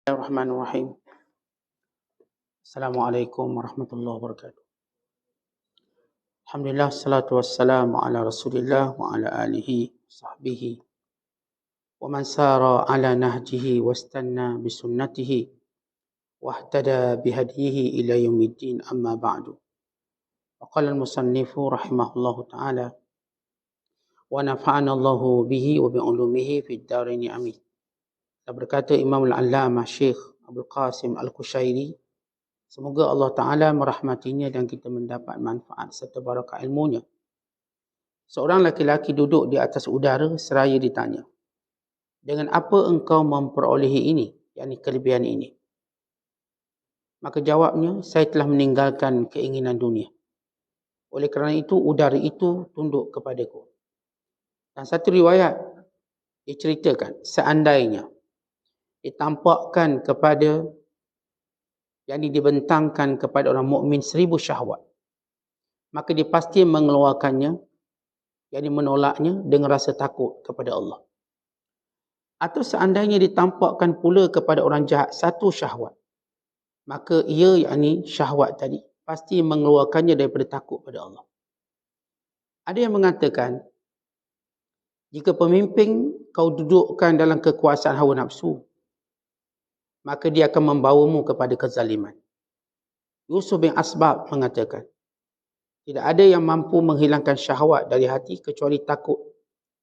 Bismillahirrahmanirrahim. Assalamualaikum warahmatullahi wabarakatuh. Alhamdulillah, salatu wassalamu ala rasulillah wa ala alihi sahbihi wa man sara ala nahjihi wastanna bisunnatihi wahtada bihadihi ila yaumiddin, amma ba'du. Qala al-musannifu rahimahullahu ta'ala wa nafa'ana Allahu bihi wa bi'ulumihi fid dharain, amin. Berkata Imam al-Allamah Syekh Abdul Qasim Al-Qushairi, semoga Allah Ta'ala merahmatinya dan kita mendapat manfaat serta barakah ilmunya. Seorang laki-laki duduk di atas udara seraya ditanya, dengan apa engkau memperolehi ini, yakni kelebihan ini? Maka jawabnya, saya telah meninggalkan keinginan dunia. Oleh kerana itu, udara itu tunduk kepadaku. Dan satu riwayat, diceritakan, seandainya ditampakkan kepada, yang dibentangkan kepada orang mukmin 1000 syahwat, maka dia pasti mengeluarkannya, yang menolaknya dengan rasa takut kepada Allah. Atau seandainya ditampakkan pula kepada orang jahat 1 syahwat, maka ia, yakni syahwat tadi, pasti mengeluarkannya daripada takut pada Allah. Ada yang mengatakan, jika pemimpin kau dudukkan dalam kekuasaan hawa nafsu, maka dia akan membawamu kepada kezaliman. Yusuf bin Asbab mengatakan, tidak ada yang mampu menghilangkan syahwat dari hati kecuali takut.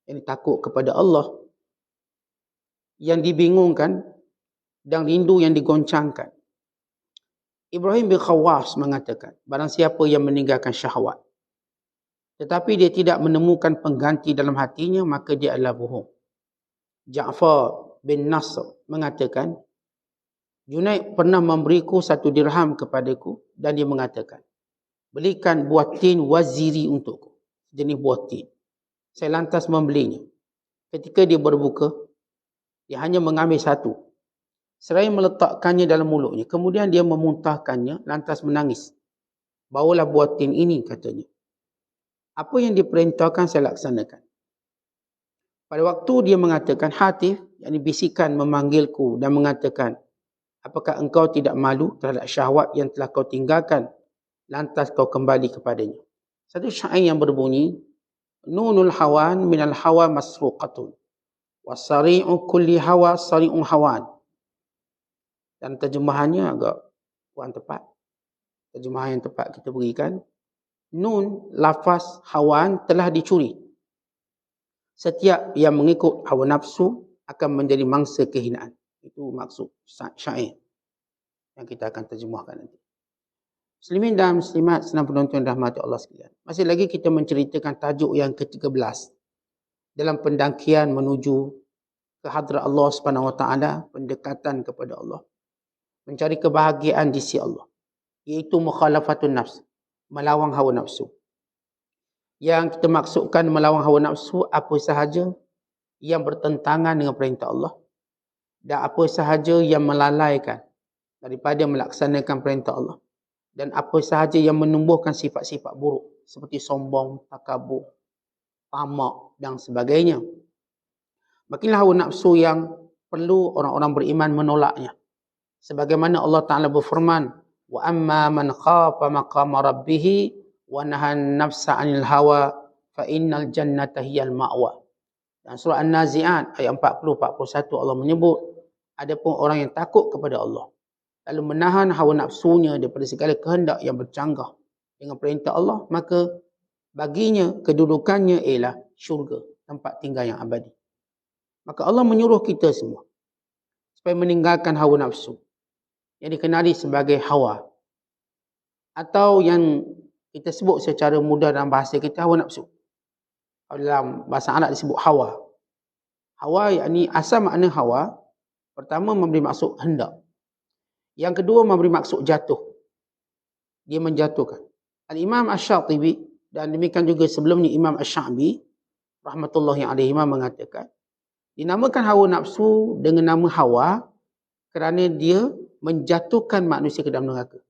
Yang takut kepada Allah, yang dibingungkan dan rindu yang digoncangkan. Ibrahim bin Khawas mengatakan, barang siapa yang meninggalkan syahwat, tetapi dia tidak menemukan pengganti dalam hatinya, maka dia adalah bohong. Ja'far bin Nasr mengatakan, Junaid pernah memberiku 1 dirham kepadaku dan dia mengatakan, belikan buah tin waziri untukku, jenis buah tin. Saya lantas membelinya. Ketika dia berbuka, dia hanya mengambil 1. Seraya meletakkannya dalam mulutnya. Kemudian dia memuntahkannya, lantas menangis. Bawalah buah tin ini, katanya. Apa yang diperintahkan saya laksanakan. Pada waktu dia mengatakan, Hatif, yang bisikan memanggilku dan mengatakan, apakah engkau tidak malu terhadap syahwat yang telah kau tinggalkan, lantas kau kembali kepadanya? Satu syair yang berbunyi, Nunul hawan minal hawa masruqatun, wasari'u kulli hawa sari'un hawan. Dan terjemahannya agak kurang tepat. Terjemahan yang tepat kita berikan, Nun, lafaz hawan telah dicuri. Setiap yang mengikut hawa nafsu akan menjadi mangsa kehinaan. Itu maksud syair yang kita akan terjemahkan nanti. Muslimin dan muslimat senang penonton rahmati Allah sekalian. Masih lagi kita menceritakan tajuk yang ke-13 dalam pendakian menuju ke hadrat Allah Subhanahu Wa Taala, pendekatan kepada Allah, mencari kebahagiaan di sisi Allah, iaitu mukhalafatun nafs, melawan hawa nafsu. Yang kita maksudkan melawan hawa nafsu, apa sahaja yang bertentangan dengan perintah Allah dan apa sahaja yang melalaikan daripada melaksanakan perintah Allah, dan apa sahaja yang menumbuhkan sifat-sifat buruk seperti sombong, takabur, tamak dan sebagainya. Makinlah hawa nafsu yang perlu orang-orang beriman menolaknya. Sebagaimana Allah Ta'ala berfirman, wa amma man khafa maqama rabbih wa nahan nafsa 'anil hawa fa innal jannata hiyal ma'wa. Dan surah An-Nazi'at ayat 40-41 Allah menyebut, adapun orang yang takut kepada Allah lalu menahan hawa nafsunya daripada segala kehendak yang bercanggah dengan perintah Allah, maka baginya kedudukannya ialah syurga, tempat tinggal yang abadi. Maka Allah menyuruh kita semua supaya meninggalkan hawa nafsu yang dikenali sebagai hawa, atau yang kita sebut secara mudah dalam bahasa kita hawa nafsu. Dalam bahasa Arab disebut hawa. Hawa yakni asal makna hawa, pertama memberi maksud hendak. Yang kedua memberi maksud jatuh. Dia menjatuhkan. Al-Imam Asy-Syatibi dan demikian juga sebelumnya Imam Asy-Sya'bi rahmatullahi alaihi mengatakan, dinamakan hawa nafsu dengan nama hawa kerana dia menjatuhkan manusia ke dalam neraka.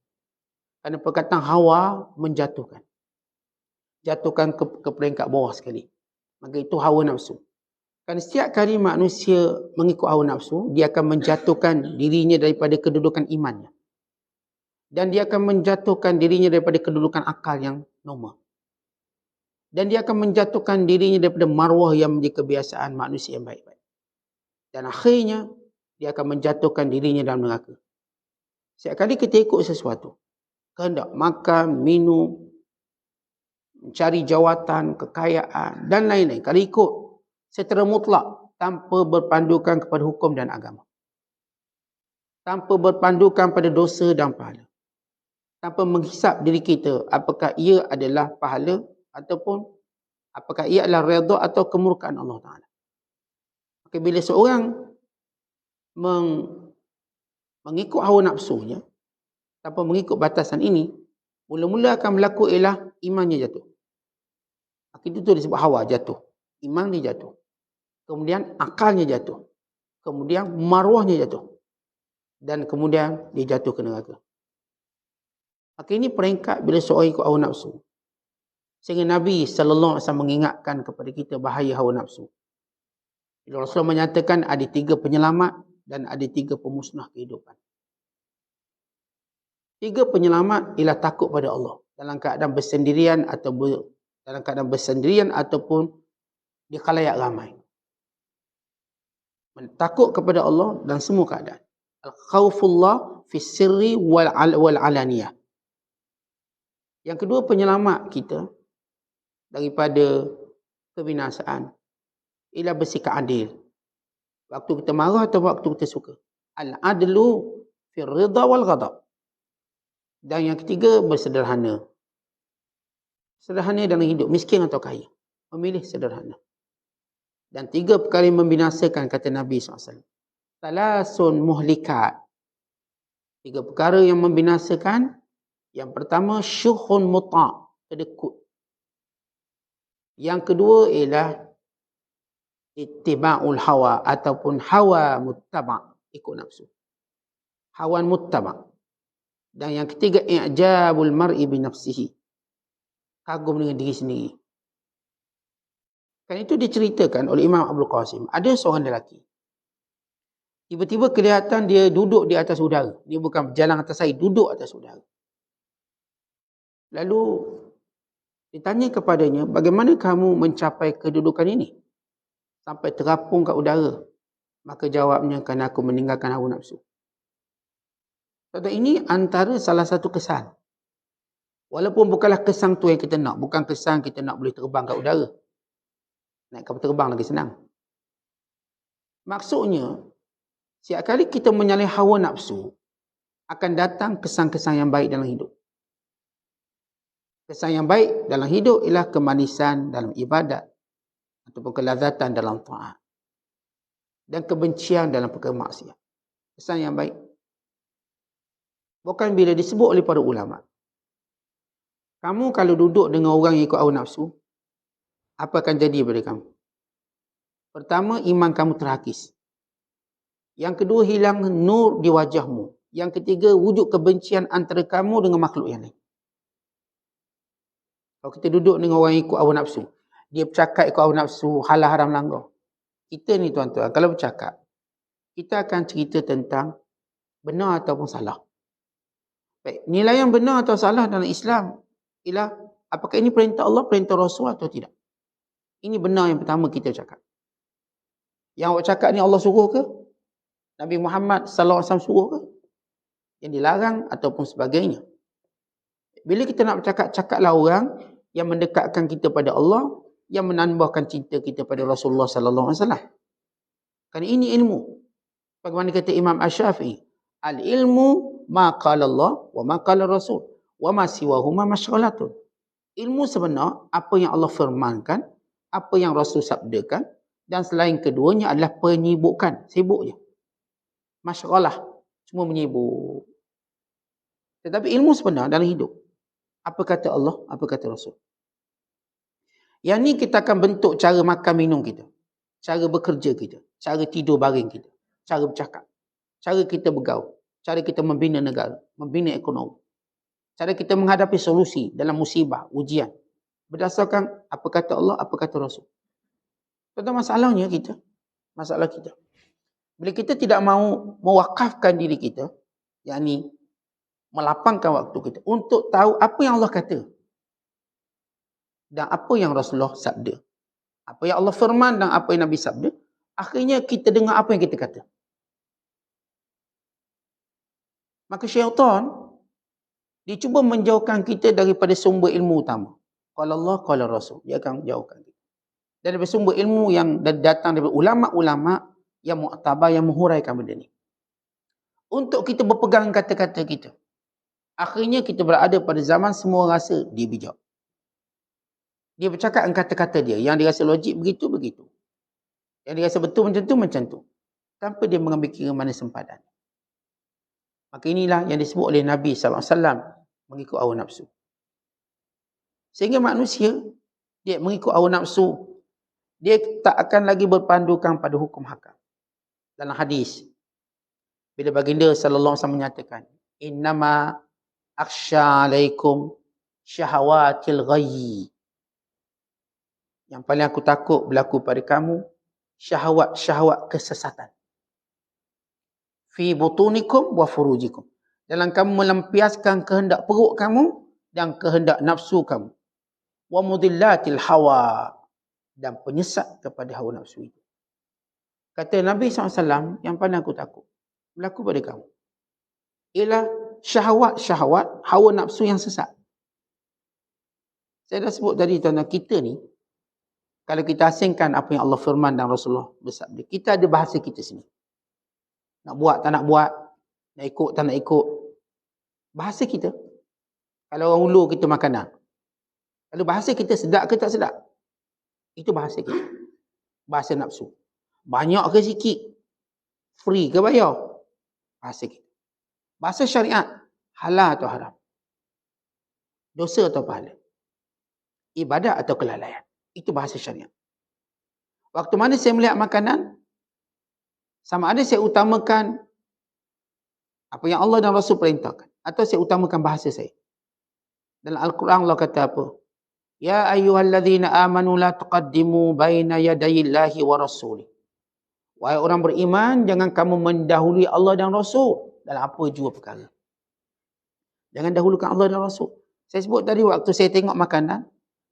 Kerana perkataan hawa menjatuhkan. Jatuhkan ke peringkat bawah sekali. Maka itu hawa nafsu. Kan setiap kali manusia mengikut hawa nafsu, dia akan menjatuhkan dirinya daripada kedudukan imannya. Dan dia akan menjatuhkan dirinya daripada kedudukan akal yang normal. Dan dia akan menjatuhkan dirinya daripada marwah yang menjadi kebiasaan manusia yang baik-baik. Dan akhirnya, dia akan menjatuhkan dirinya dalam neraka. Setiap kali kita ikut sesuatu, kehendak makan, minum, mencari jawatan, kekayaan, dan lain-lain. Kalau ikut secara mutlak, tanpa berpandukan kepada hukum dan agama. Tanpa berpandukan pada dosa dan pahala. Tanpa menghisap diri kita, apakah ia adalah pahala ataupun apakah ia adalah redha atau kemurkaan Allah Ta'ala. Maka bila seorang mengikut hawa nafsunya, tanpa mengikut batasan ini, mula-mula akan berlaku ialah imannya jatuh. Maka itu disebut hawa jatuh. Iman dia jatuh. Kemudian akalnya jatuh. Kemudian marwahnya jatuh. Dan kemudian dia jatuh ke neraka. Maka ini peringkat bila seorang ikut hawa nafsu. Sehingga Nabi SAW mengingatkan kepada kita bahaya hawa nafsu. Bila Rasulullah menyatakan ada 3 penyelamat dan ada 3 pemusnah kehidupan. 3 penyelamat ialah takut pada Allah. Dalam keadaan bersendirian ataupun di khalayak ramai. Takut kepada Allah dalam semua keadaan. Al-khawfullah fi sirri wal alaniyah. Yang kedua penyelamat kita daripada kebinasaan ialah bersikap adil. Waktu kita marah atau waktu kita suka. Al-adlu fi ridha wal ghadab. Dan yang ketiga bersederhana. Sederhana dalam hidup, miskin atau kaya. Memilih sederhana. Dan 3 perkara yang membinasakan, kata Nabi SAW. Salasun muhlikat. 3 perkara yang membinasakan. Yang pertama, syuhun muta', kedekut. Yang kedua ialah ittiba'ul hawa ataupun hawa muttaba', ikut nafsu. Hawan muttaba'. Dan yang ketiga, i'jabul mar'i bi nafsihi. Kagum dengan diri sendiri. Kan itu diceritakan oleh Imam Abdul Qasim. Ada seorang lelaki. Tiba-tiba kelihatan dia duduk di atas udara. Dia bukan berjalan atas air, duduk atas udara. Lalu ditanya kepadanya, bagaimana kamu mencapai kedudukan ini? Sampai terapung kat udara. Maka jawabnya, kerana aku meninggalkan hawa nafsu. Saudara, ini antara salah satu kesan. Walaupun bukanlah kesan tu yang kita nak. Bukan kesan kita nak boleh terbang kat udara. Naik kapal terbang lagi senang. Maksudnya, setiap kali kita menyalih hawa nafsu, akan datang kesan-kesan yang baik dalam hidup. Kesan yang baik dalam hidup ialah kemanisan dalam ibadat. Ataupun kelazatan dalam ta'at. Dan kebencian dalam perkara maksiat. Kesan yang baik. Bukan bila disebut oleh para ulama. Kamu kalau duduk dengan orang yang ikut hawa nafsu, apa akan jadi pada kamu? Pertama, iman kamu terhakis. Yang kedua, hilang nur di wajahmu. Yang ketiga, wujud kebencian antara kamu dengan makhluk yang lain. Kalau kita duduk dengan orang yang ikut hawa nafsu, dia bercakap ikut hawa nafsu, halal haram langgar. Kita ni tuan-tuan, kalau bercakap, kita akan cerita tentang benar ataupun salah. Baik, nilai yang benar atau salah dalam Islam ialah apakah ini perintah Allah, perintah Rasul atau tidak. Ini benar yang pertama kita cakap. Yang awak cakap ni Allah suruh ke? Nabi Muhammad SAW suruh ke? Yang dilarang ataupun sebagainya. Bila kita nak bercakap, cakaplah orang yang mendekatkan kita pada Allah, yang menambahkan cinta kita pada Rasulullah SAW. Kerana ini ilmu. Bagaimana kata Imam Asy-Syafi'i, al-ilmu ma qala Allah wa ma qala Rasul wa ma siwahuma masyghalatun. Ilmu sebenar apa yang Allah firmankan, apa yang Rasul sabdakan, dan selain keduanya adalah penyibukan, sibuk je. Masyghalah, cuma menyibuk. Tetapi ilmu sebenar dalam hidup, apa kata Allah, apa kata Rasul. Yang ni kita akan bentuk cara makan minum kita, cara bekerja kita, cara tidur baring kita, cara bercakap, cara kita bergaul, cara kita membina negara, membina ekonomi, cara kita menghadapi solusi dalam musibah, ujian, berdasarkan apa kata Allah, apa kata Rasul. Tentang masalah kita. Bila kita tidak mahu mewakafkan diri kita, yakni melapangkan waktu kita untuk tahu apa yang Allah kata dan apa yang Rasulullah sabda. Apa yang Allah firman dan apa yang Nabi sabda, akhirnya kita dengar apa yang kita kata. Maka syaitan, dia cuba menjauhkan kita daripada sumber ilmu utama. Qala Allah, qala Rasul. Dia akan jauhkan kita. Daripada sumber ilmu yang datang daripada ulama'-ulama' yang mu'tabar, yang menghuraikan benda ni. Untuk kita berpegang kata-kata kita. Akhirnya kita berada pada zaman semua rasa dia bijak. Dia bercakap dengan kata-kata dia. Yang dia rasa logik begitu. Yang dia rasa betul macam tu. Tanpa dia mengambil kira mana sempadan. Maka inilah yang disebut oleh Nabi SAW mengikut hawa nafsu. Sehingga manusia, dia mengikut hawa nafsu, dia tak akan lagi berpandukan pada hukum hakam. Dalam hadis, bila baginda sallallahu alaihi wasallam menyatakan, innama akhsha alaikum syahawatil ghayyi. Yang paling aku takut berlaku pada kamu, syahwat kesesatan. Fi butunikum wa furujikum. Dalam kamu melampiaskan kehendak perut kamu dan kehendak nafsu kamu. Wa mudillatil hawa. Dan penyesat kepada hawa nafsu itu. Kata Nabi SAW, yang paling aku takut berlaku pada kamu ialah syahwat, hawa nafsu yang sesat. Saya dah sebut tadi tuan-tuan, kita ni, kalau kita asingkan apa yang Allah firman dan Rasulullah bersabda, kita ada bahasa kita sini. Nak buat, tak nak buat. Nak ikut, tak nak ikut. Bahasa kita. Kalau orang ulur kita makanan. Kalau bahasa kita sedap ke tak sedap? Itu bahasa kita. Bahasa nafsu. Banyak ke sikit? Free ke bayar? Bahasa kita. Bahasa syariat. Halal atau haram? Dosa atau pahala? Ibadat atau kelalaian? Itu bahasa syariat. Waktu mana saya melihat makanan, sama ada saya utamakan apa yang Allah dan Rasul perintahkan, atau saya utamakan bahasa saya. Dalam Al-Quran Allah kata apa? Ya ayyuhalladzina amanu la tuqaddimu baina yadayillahi wa rasuli. Wahai orang beriman, jangan kamu mendahului Allah dan Rasul dalam apa jua perkara. Jangan dahulukan Allah dan Rasul. Saya sebut tadi waktu saya tengok makanan,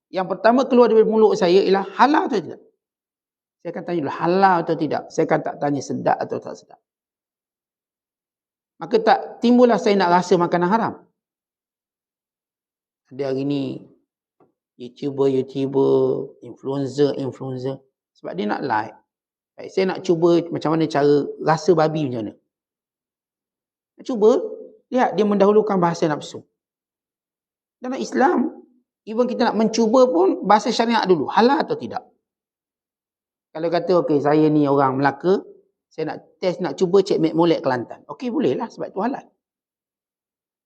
yang pertama keluar dari mulut saya ialah halal atau tidak. Saya akan tanya dulu, halal atau tidak. Saya akan tak tanya sedap atau tak sedap. Maka tak timbullah saya nak rasa makanan haram. Ada hari ni YouTuber, influencer. Sebab dia nak like. Baik, saya nak cuba macam mana cara rasa babi macam mana. Nak cuba, lihat dia mendahulukan bahasa nafsu. Dalam Islam, even kita nak mencuba pun bahasa syariat dulu. Halal atau tidak. Kalau kata, okey, saya ni orang Melaka, saya nak test, nak cuba cek mek molek Kelantan. Okey, bolehlah sebab itu halal.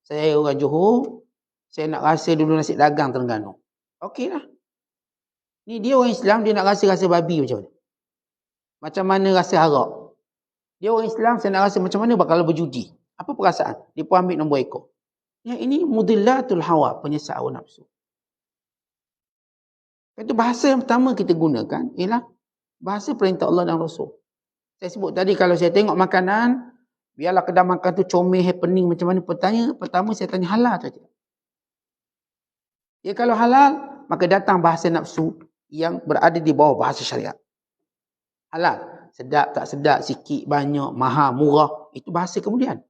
Saya orang Johor, saya nak rasa dulu nasi dagang Terengganu. Okeylah. Ni dia orang Islam, dia nak rasa babi macam mana? Macam mana rasa arak? Dia orang Islam, saya nak rasa macam mana bakal berjudi. Apa perasaan? Dia pun ambil nombor ekor. Yang ini mudillatul hawa, penyesat hawa nafsu. Itu bahasa yang pertama kita gunakan ialah bahasa perintah Allah dan Rasul. Saya sebut tadi kalau saya tengok makanan, biarlah kedai makan tu comel, happening macam mana, pertama saya tanya halal atau tidak. Ya kalau halal, maka datang bahasa nafsu yang berada di bawah bahasa syariat. Halal, sedap tak sedap, sikit, banyak, mahal, murah, itu bahasa kemudian.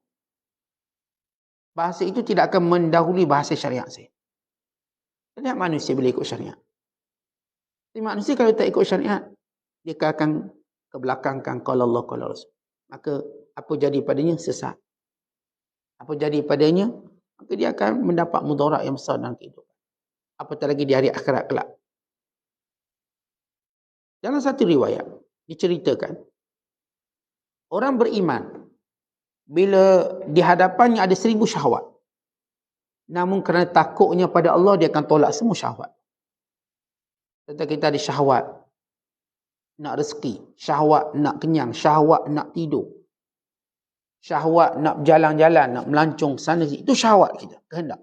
Bahasa itu tidak akan mendahului bahasa syariat saya. Lihat manusia bila ikut syariat. Tapi manusia kalau tak ikut syariat, dia akan kebelakangkan qala Allah qala Rasul. Maka apa jadi padanya? Sesat. Apa jadi padanya? Maka dia akan mendapat mudarat yang besar dalam kehidupan. Apatah lagi di hari akhirat kelak. Dalam satu riwayat diceritakan, orang beriman bila di hadapannya ada 1000 syahwat, namun kerana takutnya pada Allah, dia akan tolak semua syahwat. Contoh kita ada syahwat nak rezeki, syahwat nak kenyang, syahwat nak tidur, syahwat nak berjalan-jalan, nak melancong sana sini. Itu syahwat kita, kehendak.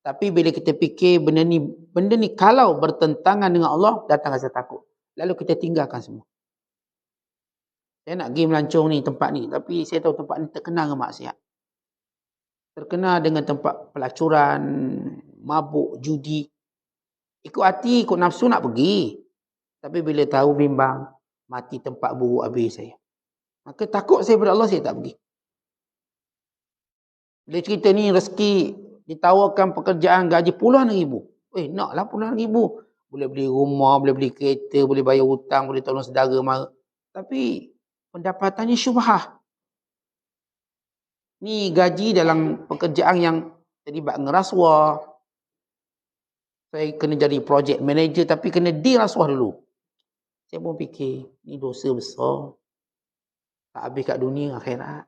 Tapi bila kita fikir benda ni kalau bertentangan dengan Allah, datang rasa takut. Lalu kita tinggalkan semua. Saya nak pergi melancong ni, tempat ni. Tapi saya tahu tempat ni terkenal dengan maksiat. Terkenal dengan tempat pelacuran, mabuk, judi. Ikut hati, ikut nafsu nak pergi. Tapi bila tahu bimbang, mati tempat buruk habis saya. Maka takut saya pada Allah, saya tak pergi. Bila cerita ni rezeki, ditawarkan pekerjaan gaji puluhan ribu. Naklah puluhan ribu. Boleh beli rumah, boleh beli kereta, boleh bayar hutang, boleh tolong saudara mara. Tapi pendapatannya syubhah. Ni gaji dalam pekerjaan yang terlibat dengan rasuah. Saya kena jadi project manager tapi kena dirasuah dulu. Saya pun fikir, ni dosa besar. Tak habis kat dunia, akhirat.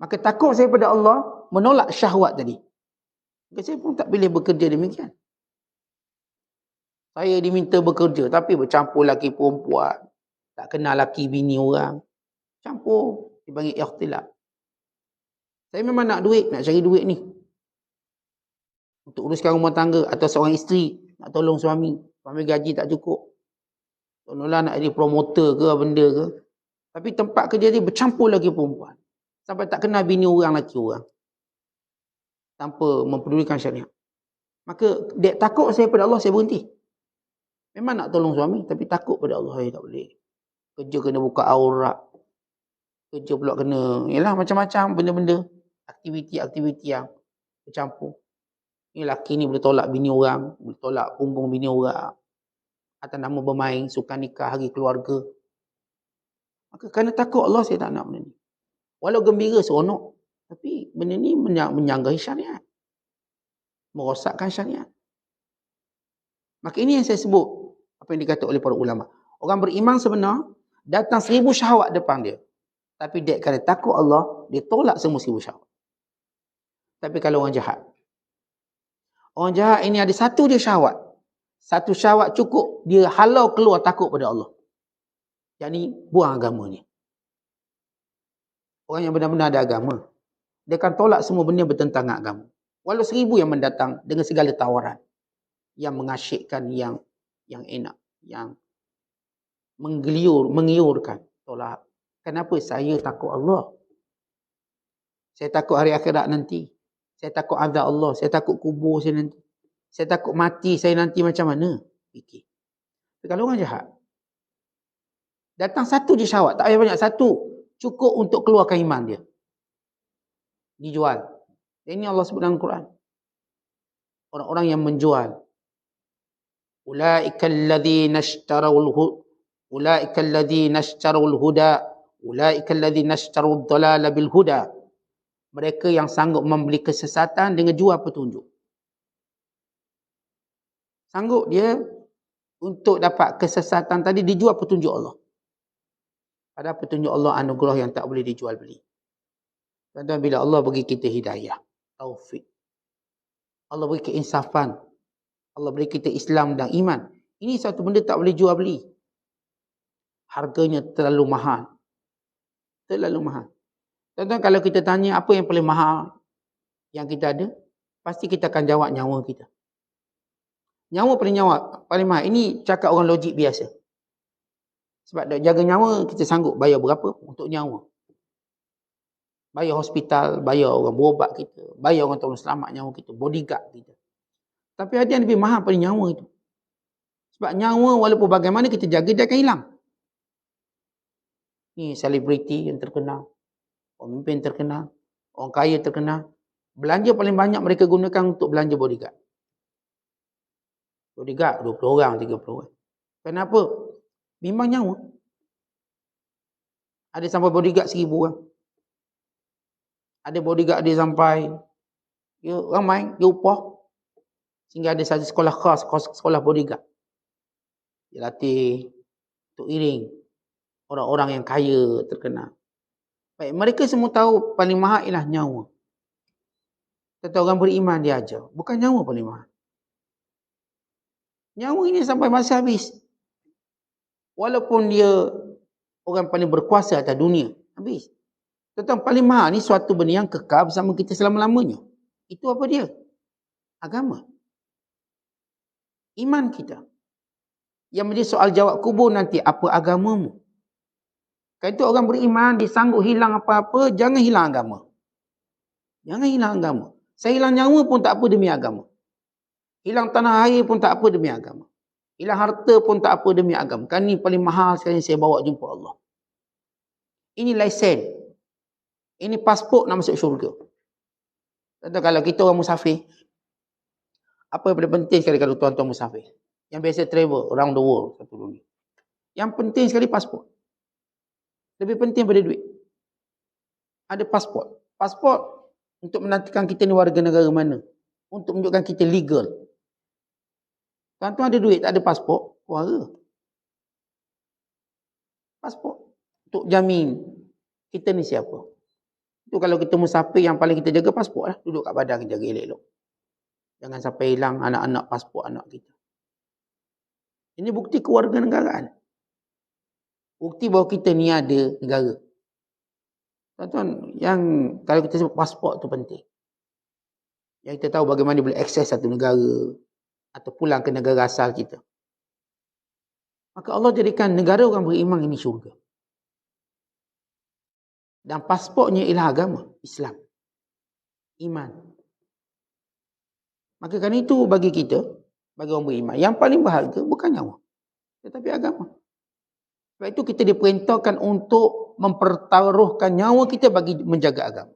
Maka takut saya pada Allah, menolak syahwat tadi. Maka saya pun tak boleh bekerja demikian. Saya diminta bekerja tapi bercampur laki perempuan. Tak kenal laki bini orang. Campur, dipanggil ikhtilaf. Saya memang nak duit, nak cari duit ni. Untuk uruskan rumah tangga atau seorang isteri, nak tolong suami. Suami gaji tak cukup. Tolonglah nak jadi promoter ke benda ke. Tapi tempat kerja dia bercampur lagi perempuan. Sampai tak kenal bini orang, laki orang. Tanpa mempedulikan syariat. Maka dia takut saya pada Allah, saya berhenti. Memang nak tolong suami, tapi takut pada Allah, saya tak boleh. Kerja kena buka aurat. Kerja pula kena, yalah macam-macam benda-benda. Aktiviti-aktiviti yang bercampur. Ni laki ni boleh tolak bini orang, boleh tolak punggung bini orang. Atas nama bermain, sukan nikah, hari keluarga. Maka kerana takut Allah, saya tak nak benda ni. Walau gembira seronok, tapi benda ni menyanggahi syariat. Merosakkan syariat. Maka ini yang saya sebut, apa yang dikata oleh para ulama. Orang beriman sebenar, datang 1000 syahwat depan dia. Tapi dia kerana takut Allah, dia tolak semua 1000 syahwat. Tapi kalau orang jahat ini ada satu dia syahwat. Satu syahwat cukup, dia halau keluar takut pada Allah. Yang ni buang agama ni. Orang yang benar-benar ada agama, dia akan tolak semua benda bertentang dengan agama. Walau 1000 yang mendatang dengan segala tawaran. Yang mengasyikkan, yang enak, yang mengiurkan. Tolak. Kenapa? Saya takut Allah. Saya takut hari akhirat nanti. Saya takut azab Allah. Saya takut kubur saya nanti. Saya takut mati saya nanti macam mana. Fikir. Tapi kalau orang jahat, datang satu je syahwat. Tak payah banyak. Satu. Cukup untuk keluarkan iman dia. Dijual. Ini Allah sebut dalam Quran. Orang-orang yang menjual. Ulaika alladhina ishtarawul huda. Ulaika alladhina ishtarawud dhalala bil huda. Mereka yang sanggup membeli kesesatan dengan jual petunjuk. Sanggup dia untuk dapat kesesatan tadi dijual petunjuk Allah. Padahal petunjuk Allah anugerah yang tak boleh dijual beli. Tuan-tuan, bila Allah bagi kita hidayah, taufik, Allah beri keinsafan, Allah beri kita Islam dan iman, ini satu benda tak boleh jual beli. Harganya terlalu mahal. Terlalu mahal. Tuan-tuan, kalau kita tanya apa yang paling mahal yang kita ada, pasti kita akan jawab nyawa kita. Nyawa paling mahal. Ini cakap orang logik biasa. Sebab nak jaga nyawa, kita sanggup bayar berapa untuk nyawa. Bayar hospital, bayar orang berubat kita, bayar orang tolong selamat nyawa kita, bodyguard kita. Tapi ada yang lebih mahal pada nyawa itu. Sebab nyawa walaupun bagaimana kita jaga, dia akan hilang. Ni selebriti yang terkenal, pemimpin terkenal, orang kaya terkenal. Belanja paling banyak mereka gunakan untuk belanja bodyguard. Bodyguard 20 orang, 30 orang. Kenapa? Bimbang nyawa. Ada sampai bodyguard 1000 orang. Ada bodyguard dia sampai, dia ramai, dia upah. Sehingga ada satu sekolah khas, sekolah bodyguard. Dia latih untuk iring orang-orang yang kaya terkenal. Baik, mereka semua tahu paling mahal ialah nyawa. Tetapi orang beriman dia ajar, bukan nyawa paling mahal. Nyawa ini sampai masa habis. Walaupun dia orang paling berkuasa atas dunia, habis. Tetapi paling mahal ni suatu benda yang kekal bersama kita selama-lamanya. Itu apa dia? Agama. Iman kita. Yang menjadi soal jawab kubur nanti, apa agamamu? Kalau itu orang beriman, disanggup hilang apa-apa, jangan hilang agama. Jangan hilang agama. Saya hilang nyawa pun tak apa demi agama. Hilang tanah air pun tak apa demi agama. Hilang harta pun tak apa demi agama. Kan ni paling mahal sekali saya bawa jumpa Allah. Ini lesen. Ini pasport nak masuk syurga. Contoh kalau kita orang musafir, apa yang paling penting sekali kalau tuan-tuan musafir? Yang biasa travel around the world satu dunia. Yang penting sekali pasport. Lebih penting daripada duit. Ada pasport. Pasport untuk menantikan kita ni warga negara mana. Untuk menunjukkan kita legal. Tuan-tuan ada duit, tak ada pasport, wara. Pasport. Untuk jamin kita ni siapa. Itu kalau kita musafir yang paling kita jaga pasport lah. Duduk kat badan kita jaga elok-elok. Jangan sampai hilang anak-anak pasport anak kita. Ini bukti kewarganegaraan. Bukti bahawa kita ni ada negara. Tuan-tuan, yang kalau kita sebut pasport tu penting. Yang kita tahu bagaimana boleh akses satu negara atau pulang ke negara asal kita. Maka Allah jadikan negara orang beriman ini syurga. Dan pasportnya ialah agama Islam. Iman. Maka kan itu bagi kita, bagi orang beriman, yang paling berharga bukan nyawa, tetapi agama. Sebab itu kita diperintahkan untuk mempertaruhkan nyawa kita bagi menjaga agama.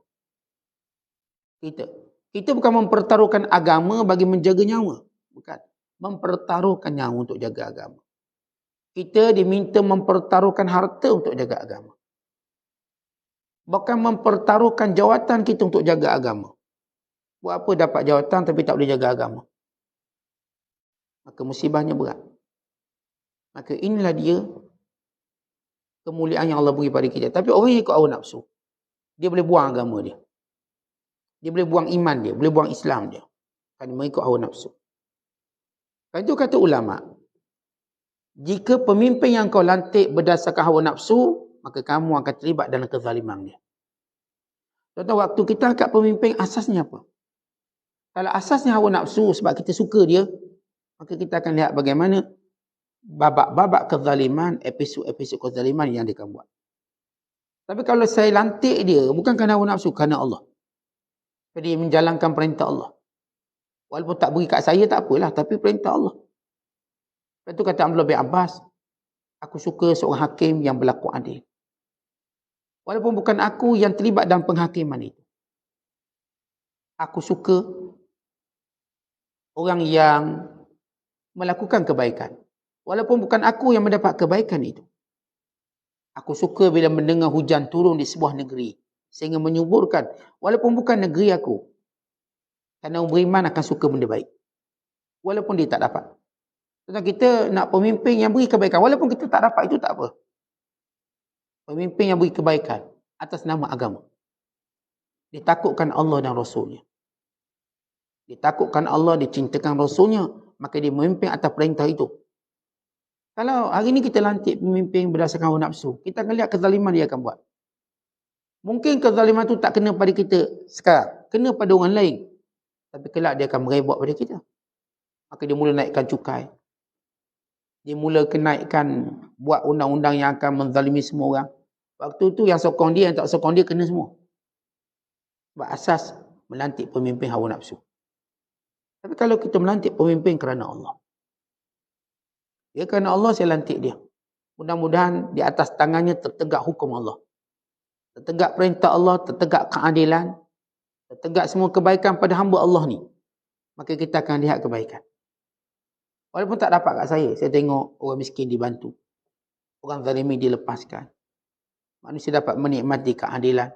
Kita bukan mempertaruhkan agama bagi menjaga nyawa. Bukan. Mempertaruhkan nyawa untuk jaga agama. Kita diminta mempertaruhkan harta untuk jaga agama. Bukan mempertaruhkan jawatan kita untuk jaga agama. Buat apa dapat jawatan tapi tak boleh jaga agama? Maka musibahnya berat. Maka inilah dia kemuliaan yang Allah beri pada kita. Tapi orang yang ikut hawa nafsu, dia boleh buang agama dia. Dia boleh buang iman dia, boleh buang Islam dia. Kerana mengikut hawa nafsu. Kan itu kata ulama, jika pemimpin yang kau lantik berdasarkan hawa nafsu, maka kamu akan terlibat dalam kezaliman dia. Contoh waktu kita angkat pemimpin, asasnya apa? Kalau asasnya hawa nafsu sebab kita suka dia, maka kita akan lihat bagaimana babak-babak kezaliman, episod-episod kezaliman yang dia akan buat. Tapi kalau saya lantik dia, bukan kerana hawa nafsu, kerana Allah. Dia menjalankan perintah Allah. Walaupun tak beri kat saya, tak apalah, tapi perintah Allah. Lepas tu kata Abdullah bin Abbas, aku suka seorang hakim yang berlaku adil. Walaupun bukan aku yang terlibat dalam penghakiman itu. Aku suka orang yang melakukan kebaikan. Walaupun bukan aku yang mendapat kebaikan itu. Aku suka bila mendengar hujan turun di sebuah negeri. Sehingga menyuburkan. Walaupun bukan negeri aku. Kerana orang beriman akan suka benda baik. Walaupun dia tak dapat. Tetapi kita nak pemimpin yang beri kebaikan. Walaupun kita tak dapat itu tak apa. Pemimpin yang beri kebaikan. Atas nama agama. Ditakutkan Allah dan Rasulnya. Ditakutkan Allah, dicintakan Rasulnya. Maka dia memimpin atas perintah itu. Kalau hari ini kita lantik pemimpin berdasarkan hawa nafsu, kita akan lihat kezaliman dia akan buat. Mungkin kezaliman itu tak kena pada kita sekarang. Kena pada orang lain. Tapi kelak dia akan merebut pada kita. Maka dia mula naikkan cukai. Dia mula kenaikkan buat undang-undang yang akan menzalimi semua orang. Waktu tu yang sokong dia, yang tak sokong dia kena semua. Sebab asas melantik pemimpin hawa nafsu. Tapi kalau kita melantik pemimpin kerana Allah. Ya kerana Allah saya lantik dia. Mudah-mudahan di atas tangannya tertegak hukum Allah. Tertegak perintah Allah, tertegak keadilan. Tertegak semua kebaikan pada hamba Allah ni. Maka kita akan lihat kebaikan. Walaupun tak dapat kat saya tengok orang miskin dibantu. Orang zalimi dilepaskan. Manusia dapat menikmati keadilan.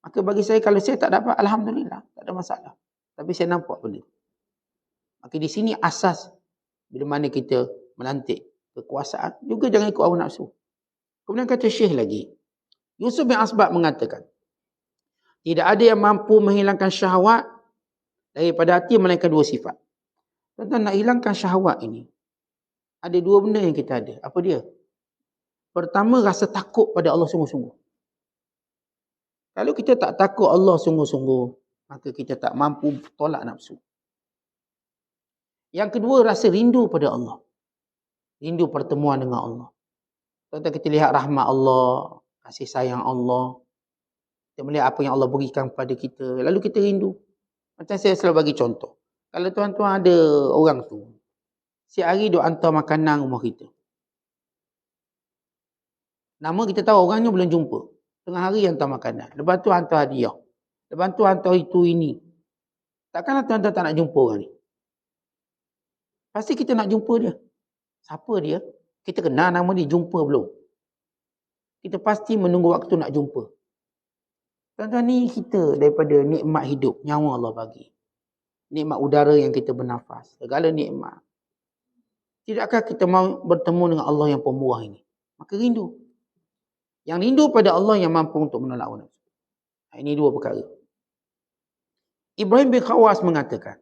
Maka bagi saya, kalau saya tak dapat, Alhamdulillah, tak ada masalah. Tapi saya nampak benda. Maka di sini asas bila mana kita melantik kekuasaan, juga jangan ikut hawa nafsu. Kemudian kata Syekh lagi, Yusuf bin Asbab mengatakan, tidak ada yang mampu menghilangkan syahwat daripada hati melainkan dua sifat. Tuan-tuan, nak hilangkan syahwat ini, ada dua benda yang kita ada. Apa dia? Pertama, rasa takut pada Allah sungguh-sungguh. Kalau kita tak takut Allah sungguh-sungguh, maka kita tak mampu tolak nafsu. Yang kedua, rasa rindu pada Allah. Rindu pertemuan dengan Allah. Tuan-tuan, kita lihat rahmat Allah, kasih sayang Allah. Kita melihat apa yang Allah berikan kepada kita. Lalu kita rindu. Macam saya selalu bagi contoh. Kalau tuan-tuan ada orang tu, setiap hari dia hantar makanan rumah kita. Nama kita tahu orangnya belum jumpa. Tengah hari hantar makanan. Lepas tu hantar hadiah. Lepas tu hantar itu ini. Takkanlah tuan-tuan tak nak jumpa orang ni. Pasti kita nak jumpa dia. Siapa dia? Kita kenal nama dia, jumpa belum? Kita pasti menunggu waktu nak jumpa. Tuan-tuan, ni kita daripada nikmat hidup, nyawa Allah bagi. Nikmat udara yang kita bernafas. Segala nikmat. Tidakkah kita mau bertemu dengan Allah yang pemurah ini? Maka rindu. Yang rindu pada Allah yang mampu untuk menolak hawa nafsu. Ini dua perkara. Ibrahim bin Khawas mengatakan,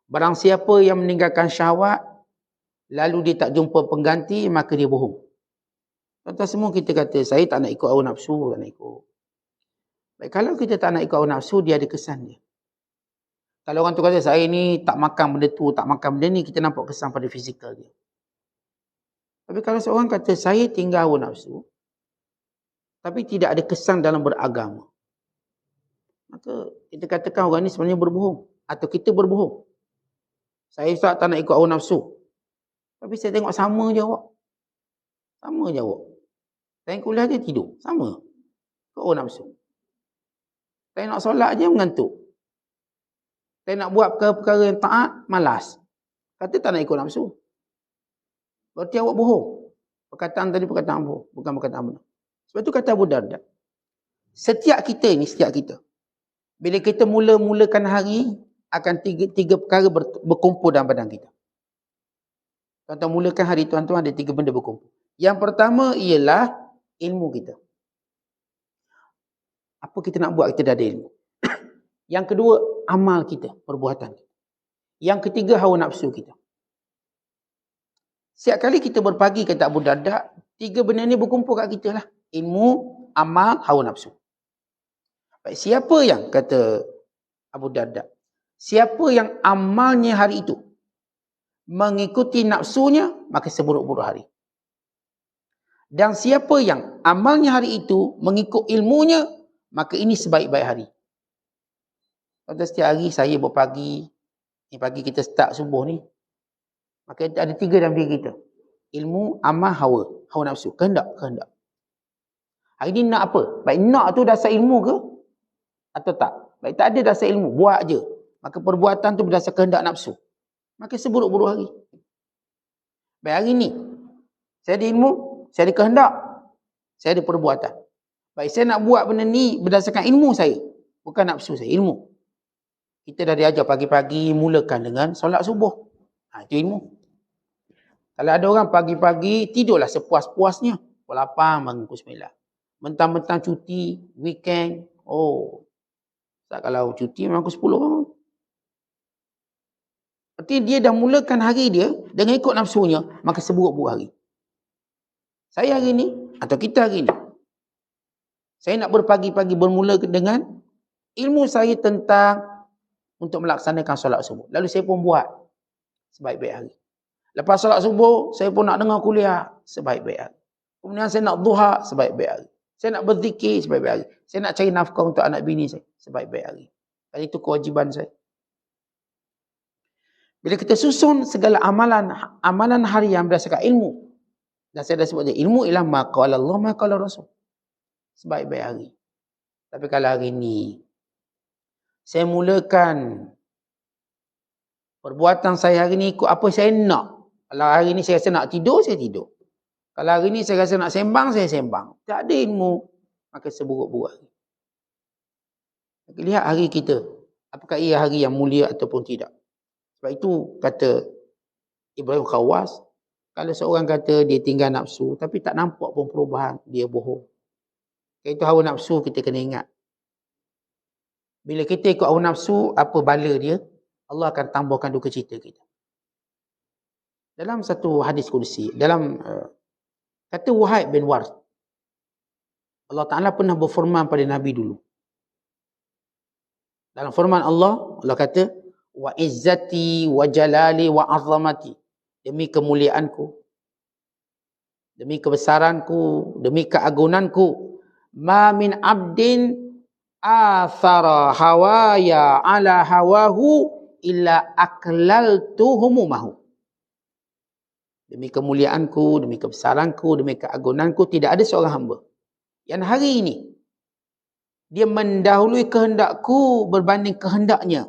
barang siapa yang meninggalkan syahwat, lalu dia tak jumpa pengganti, maka dia bohong. Tuan-tuan semua kita kata, saya tak nak ikut hawa nafsu, tak nak ikut. Baik, kalau kita tak nak ikut hawa nafsu, dia ada kesan dia. Kalau orang tu kata, saya ni tak makan benda tu, tak makan benda ni, kita nampak kesan pada fizikal dia. Tapi kalau seorang kata, saya tinggal hawa nafsu, tapi tidak ada kesan dalam beragama, maka kita katakan orang ni sebenarnya berbohong. Atau kita berbohong. Saya tak nak ikut hawa nafsu. Tapi saya tengok sama je awak. Sama je awak. Saya kuliah je tidur. Sama. Ikut hawa nafsu. Saya nak solat je mengantuk. Saya nak buat perkara-perkara yang taat, malas. Kata tak nak ikut nafsu. Berarti awak bohong. Perkataan tadi perkataan bohong. Bukan perkataan benar. Sebab tu kata Abu Darda. Setiap kita, bila kita mulakan hari, akan tiga perkara berkumpul dalam badan kita. Tuan-tuan, mulakan hari tuan-tuan ada 3 benda berkumpul. Yang pertama ialah ilmu kita. Apa kita nak buat, kita dah ada ilmu. Yang kedua, amal kita, perbuatan kita. Yang ketiga, hawa nafsu kita. Setiap kali kita berpagi, kata Abu Darda, 3 benda ni berkumpul kat kita lah. Ilmu, amal, hawa nafsu. Baik, siapa yang, kata Abu Darda, siapa yang amalnya hari itu mengikuti nafsunya, maka seburuk-buruk hari. Dan siapa yang amalnya hari itu mengikut ilmunya, maka ini sebaik-baik hari. Pada setiap hari saya berpagi, ni pagi kita start subuh ni, maka ada 3 dalam diri kita. Ilmu, amal, hawa nafsu. Kehendak. Hari ni nak apa? Baik, nak tu dasar ilmu ke? Atau tak? Baik, tak ada dasar ilmu, buat je. Maka perbuatan tu berdasar kehendak nafsu. Maka seburuk-buruk hari. Baik, hari ni saya ada ilmu, saya ada kehendak, saya ada perbuatan. Baik, saya nak buat benda ni berdasarkan ilmu saya, bukan nafsu saya, ilmu. Kita dah diajar pagi-pagi mulakan dengan solat subuh. Itu ilmu. Kalau ada orang pagi-pagi tidurlah sepuas-puasnya, pukul 8 bangun pukul 9. Mentang-mentang cuti, weekend, tak, kalau cuti memang pukul 10 bangun. Berarti dia dah mulakan hari dia dengan ikut nafsunya, maka seburuk-buruk hari. Saya hari ni, atau kita hari ni, saya nak berpagi-pagi bermula dengan ilmu saya tentang untuk melaksanakan solat subuh. Lalu saya pun buat sebaik-baik hari. Lepas solat subuh, saya pun nak dengar kuliah sebaik-baik hari. Kemudian saya nak duha sebaik-baik hari. Saya nak berzikir sebaik-baik hari. Saya nak cari nafkah untuk anak bini saya sebaik-baik hari. Dan itu kewajiban saya. Bila kita susun segala amalan harian berdasarkan ilmu. Dan saya dah sebut dia, ilmu ialah ma qala Allah, ma qala Rasul. Sebaik-baik hari. Tapi kalau hari ni saya mulakan perbuatan saya hari ni ikut apa saya nak. Kalau hari ni saya rasa nak tidur, saya tidur. Kalau hari ni saya rasa nak sembang, saya sembang. Tak ada ilmu, maka seburuk-buruk hari. Lihat hari kita. Apakah ia hari yang mulia ataupun tidak. Sebab itu kata Ibrahim Khawas, kalau seorang kata dia tinggal nafsu, tapi tak nampak pun perubahan, dia bohong. Itu hawa nafsu kita kena ingat. Bila kita ikut hawa nafsu, apa bala dia? Allah akan tambahkan duka cita kita. Dalam satu hadis kursi, dalam kata Wahid bin Warth, Allah Ta'ala pernah berfirman pada Nabi dulu. Dalam firman Allah kata, wa izzati wa jalali wa azamati demi kemuliaanku, demi kebesaranku, demi keagunganku, ma min abdin athara hawaya ala hawahu illa aklaltuhumumahu. Demi kemuliaanku, demi kebesaranku, demi keagunganku, tidak ada seorang hamba yang hari ini dia mendahului kehendakku berbanding kehendaknya,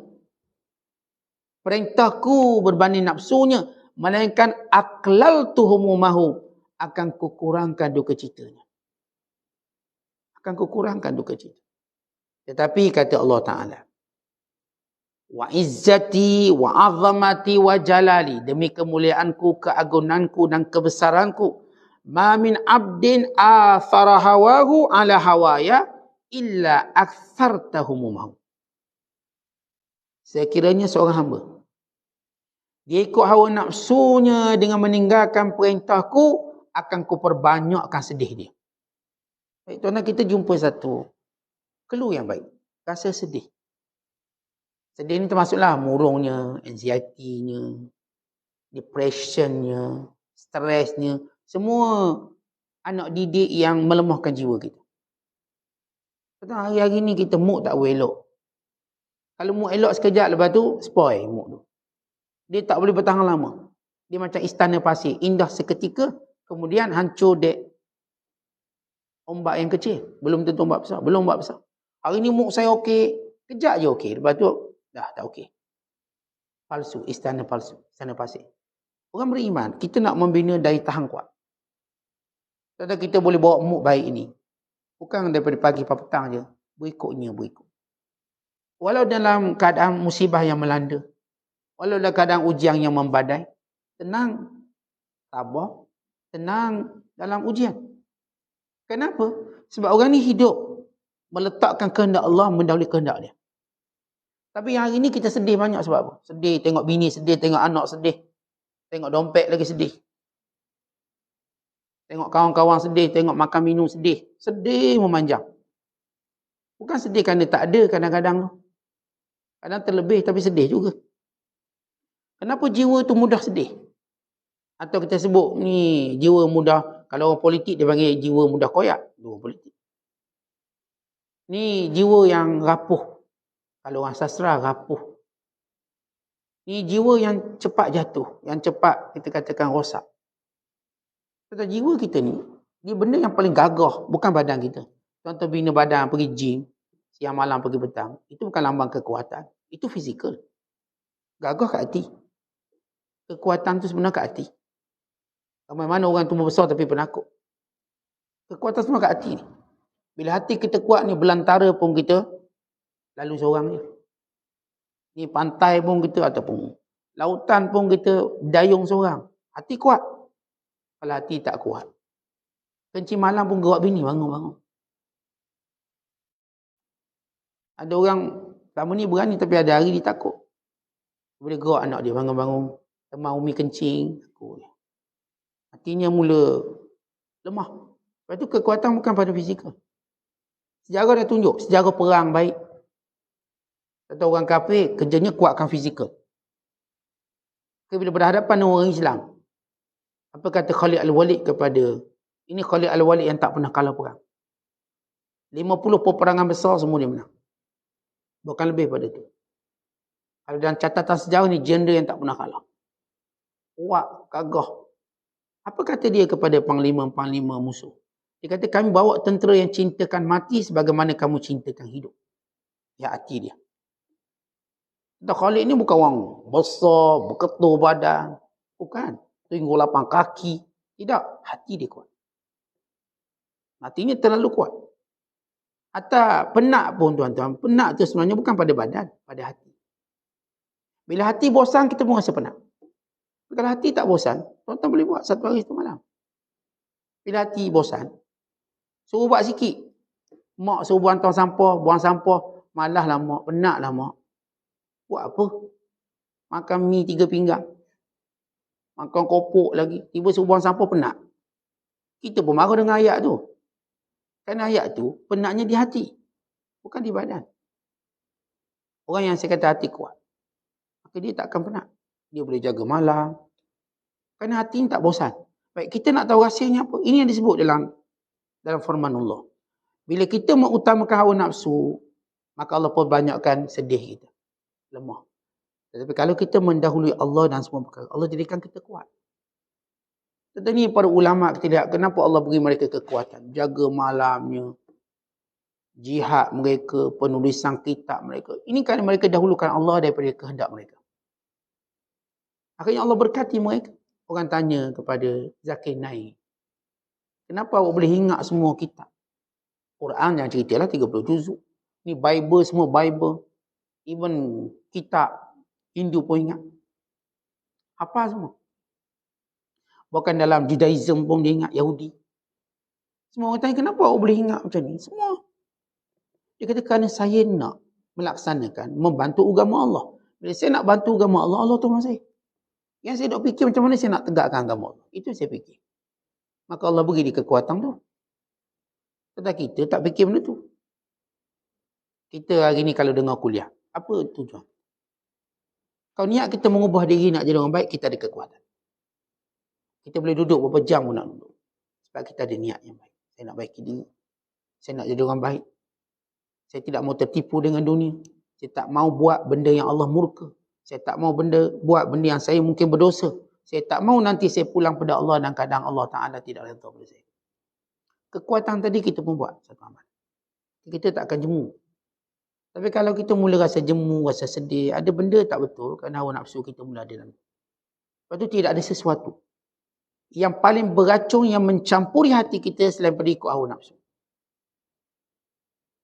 perintahku berbanding nafsunya, melainkan aklaltuhumumahu, akan kukurangkan duka citanya. Akan kukurangkan duka cita. Tetapi kata Allah Ta'ala, wa izzati wa azamati wa jalali, demi kemuliaanku, keagunganku dan kebesaranku, ma min abdin athara hawahu ala hawaya illa aktsartahumumahu. Sekiranya seorang hamba dia ikut hawa nafsunya dengan meninggalkan perintahku, akan kuperbanyakkan sedih dia. Baik, tuan-tuan, kita jumpa satu clue yang baik. Rasa sedih. Sedih ni termasuklah murungnya, anxiety-nya, depression-nya, stresnya, semua anak didik yang melemahkan jiwa kita. Hari-hari ni kita mood tak boleh elok. Kalau mood elok sekejap, lepas tu spoil mood tu. Dia tak boleh bertahan lama. Dia macam istana pasir, indah seketika, kemudian hancur dek ombak yang kecil. Belum tentu ombak besar, belum ombak besar. Hari ni mood saya okey, kejap je okey, lepas tu dah tak okey. Palsu, istana palsu, istana pasir. Orang beriman, kita nak membina daya tahan kuat. Tetapi kita boleh bawa mood baik ini. Bukan daripada pagi sampai petang je, berikut. Walau dalam keadaan musibah yang melanda, walau dalam keadaan ujian yang membadai, tenang, sabar, tenang dalam ujian. Kenapa? Sebab orang ni hidup meletakkan kehendak Allah mendahului kehendak dia. Tapi hari ni kita sedih banyak sebab apa? Sedih tengok bini sedih, tengok anak sedih, tengok dompet lagi sedih, tengok kawan-kawan sedih, tengok makan minum sedih. Sedih memanjang. Bukan sedih kerana tak ada kadang-kadang tu. Kadang terlebih tapi sedih juga. Kenapa jiwa tu mudah sedih? Atau kita sebut ni jiwa mudah, kalau orang politik dia panggil jiwa mudah koyak. Dua politik. Ni jiwa yang rapuh. Kalau orang sastra, rapuh. Ni jiwa yang cepat jatuh, yang cepat kita katakan rosak. Tetapi jiwa kita ni, dia benda yang paling gagah, bukan badan kita. Contoh bina badan, pergi gym, siang malam pergi petang. Itu bukan lambang kekuatan. Itu fizikal. Gagah kat hati. Kekuatan tu sebenarnya kat hati. Ramai mana orang tumbuh besar tapi penakut. Kekuatan semua kat hati ni. Bila hati kita kuat ni, belantara pun kita lalu seorang je. Ni pantai pun kita, ataupun lautan pun kita dayung seorang. Hati kuat. Kalau hati tak kuat, kencing malam pun gerak bini, bangun. Ada orang selama ni berani tapi ada hari dia takut. Bila gerak anak dia bangun-bangun, teman umi kencing, takut. Hatinya mula lemah. Lepas tu kekuatan bukan pada fizikal. Sejarah dah tunjuk, sejarah perang baik. Atau orang kafir, kerjanya kuatkan fizikal. Bila berhadapan dengan orang Islam, apa kata Khalid Al-Walid kepada, ini Khalid Al-Walid yang tak pernah kalah perang. 50 peperangan besar semua dia menang. Bukan lebih pada itu. Kalau dalam catatan sejarah ni, jeneral yang tak pernah kalah. Kuat, gagah. Apa kata dia kepada panglima-panglima musuh? Dia kata, kami bawa tentera yang cintakan mati sebagaimana kamu cintakan hidup. Ya, hati dia. Khalid ni bukan orang besar, berketul badan. Bukan. Tinggal lapang kaki. Tidak. Hati dia kuat. Hatinya terlalu kuat. Atau penat pun tuan-tuan. Penat tu sebenarnya bukan pada badan. Pada hati. Bila hati bosan, kita pun rasa penat. Kalau hati tak bosan, tuan-tuan boleh buat satu hari satu malam. Bila hati bosan, suruh buat sikit. Mak suruh buang buang sampah. Malas lah mak. Penat lah mak. Buat apa? Makan mi 3 pinggang. Makan kopok lagi. Tiba suruh buang sampah, penat. Kita pun marah dengan ayat tu. Kerana ayat tu, penatnya di hati. Bukan di badan. Orang yang saya kata hati kuat, maka dia tak akan penat. Dia boleh jaga malam. Kerana hati ni tak bosan. Baik, kita nak tahu rahsianya apa? Ini yang disebut dalam firman Allah. Bila kita mengutamakan hawa nafsu, maka Allah pun banyakkan sedih kita. Lemah. Tetapi kalau kita mendahului Allah dan semua perkara, Allah jadikan kita kuat. Tetapi para ulama kita lihat kenapa Allah beri mereka kekuatan. Jaga malamnya, jihad mereka, penulisan kitab mereka. Ini kerana mereka dahulukan Allah daripada kehendak mereka. Akhirnya Allah berkati mereka. Orang tanya kepada Zakir Naik, kenapa awak boleh ingat semua kitab? Quran yang ceritalah 30 juzuk. Ni Bible, semua Bible. Even kitab Hindu pun ingat. Apa semua? Bahkan dalam Judaism pun dia ingat, Yahudi. Semua orang tanya, kenapa awak boleh ingat macam ni? Semua. Dia kata, kerana saya nak melaksanakan, membantu agama Allah. Bila saya nak bantu agama Allah, Allah tolong saya. Yang saya nak fikir macam mana saya nak tegakkan agama Allah. Itu saya fikir. Maka Allah beri dia kekuatan tu. Tetapi kita tak fikir benda tu. Kita hari ni kalau dengar kuliah, apa tujuan? Kalau niat kita mengubah diri nak jadi orang baik, kita ada kekuatan. Kita boleh duduk berapa jam pun nak duduk. Sebab kita ada niat yang baik. Saya nak baiki diri. Saya nak jadi orang baik. Saya tidak mau tertipu dengan dunia. Saya tak mau buat benda yang Allah murka. Saya tak mau buat benda yang saya mungkin berdosa. Saya tak mau nanti saya pulang pada Allah dan kadang Allah Ta'ala tidak redha pada saya. Kekuatan tadi kita pun buat satu amal. Kita tak akan jemu. Tapi kalau kita mula rasa jemu, rasa sedih, ada benda tak betul kerana hawa nafsu kita mula ada dalam. Lepas tu tidak ada sesuatu yang paling beracun yang mencampuri hati kita selain pada ikut hawa nafsu.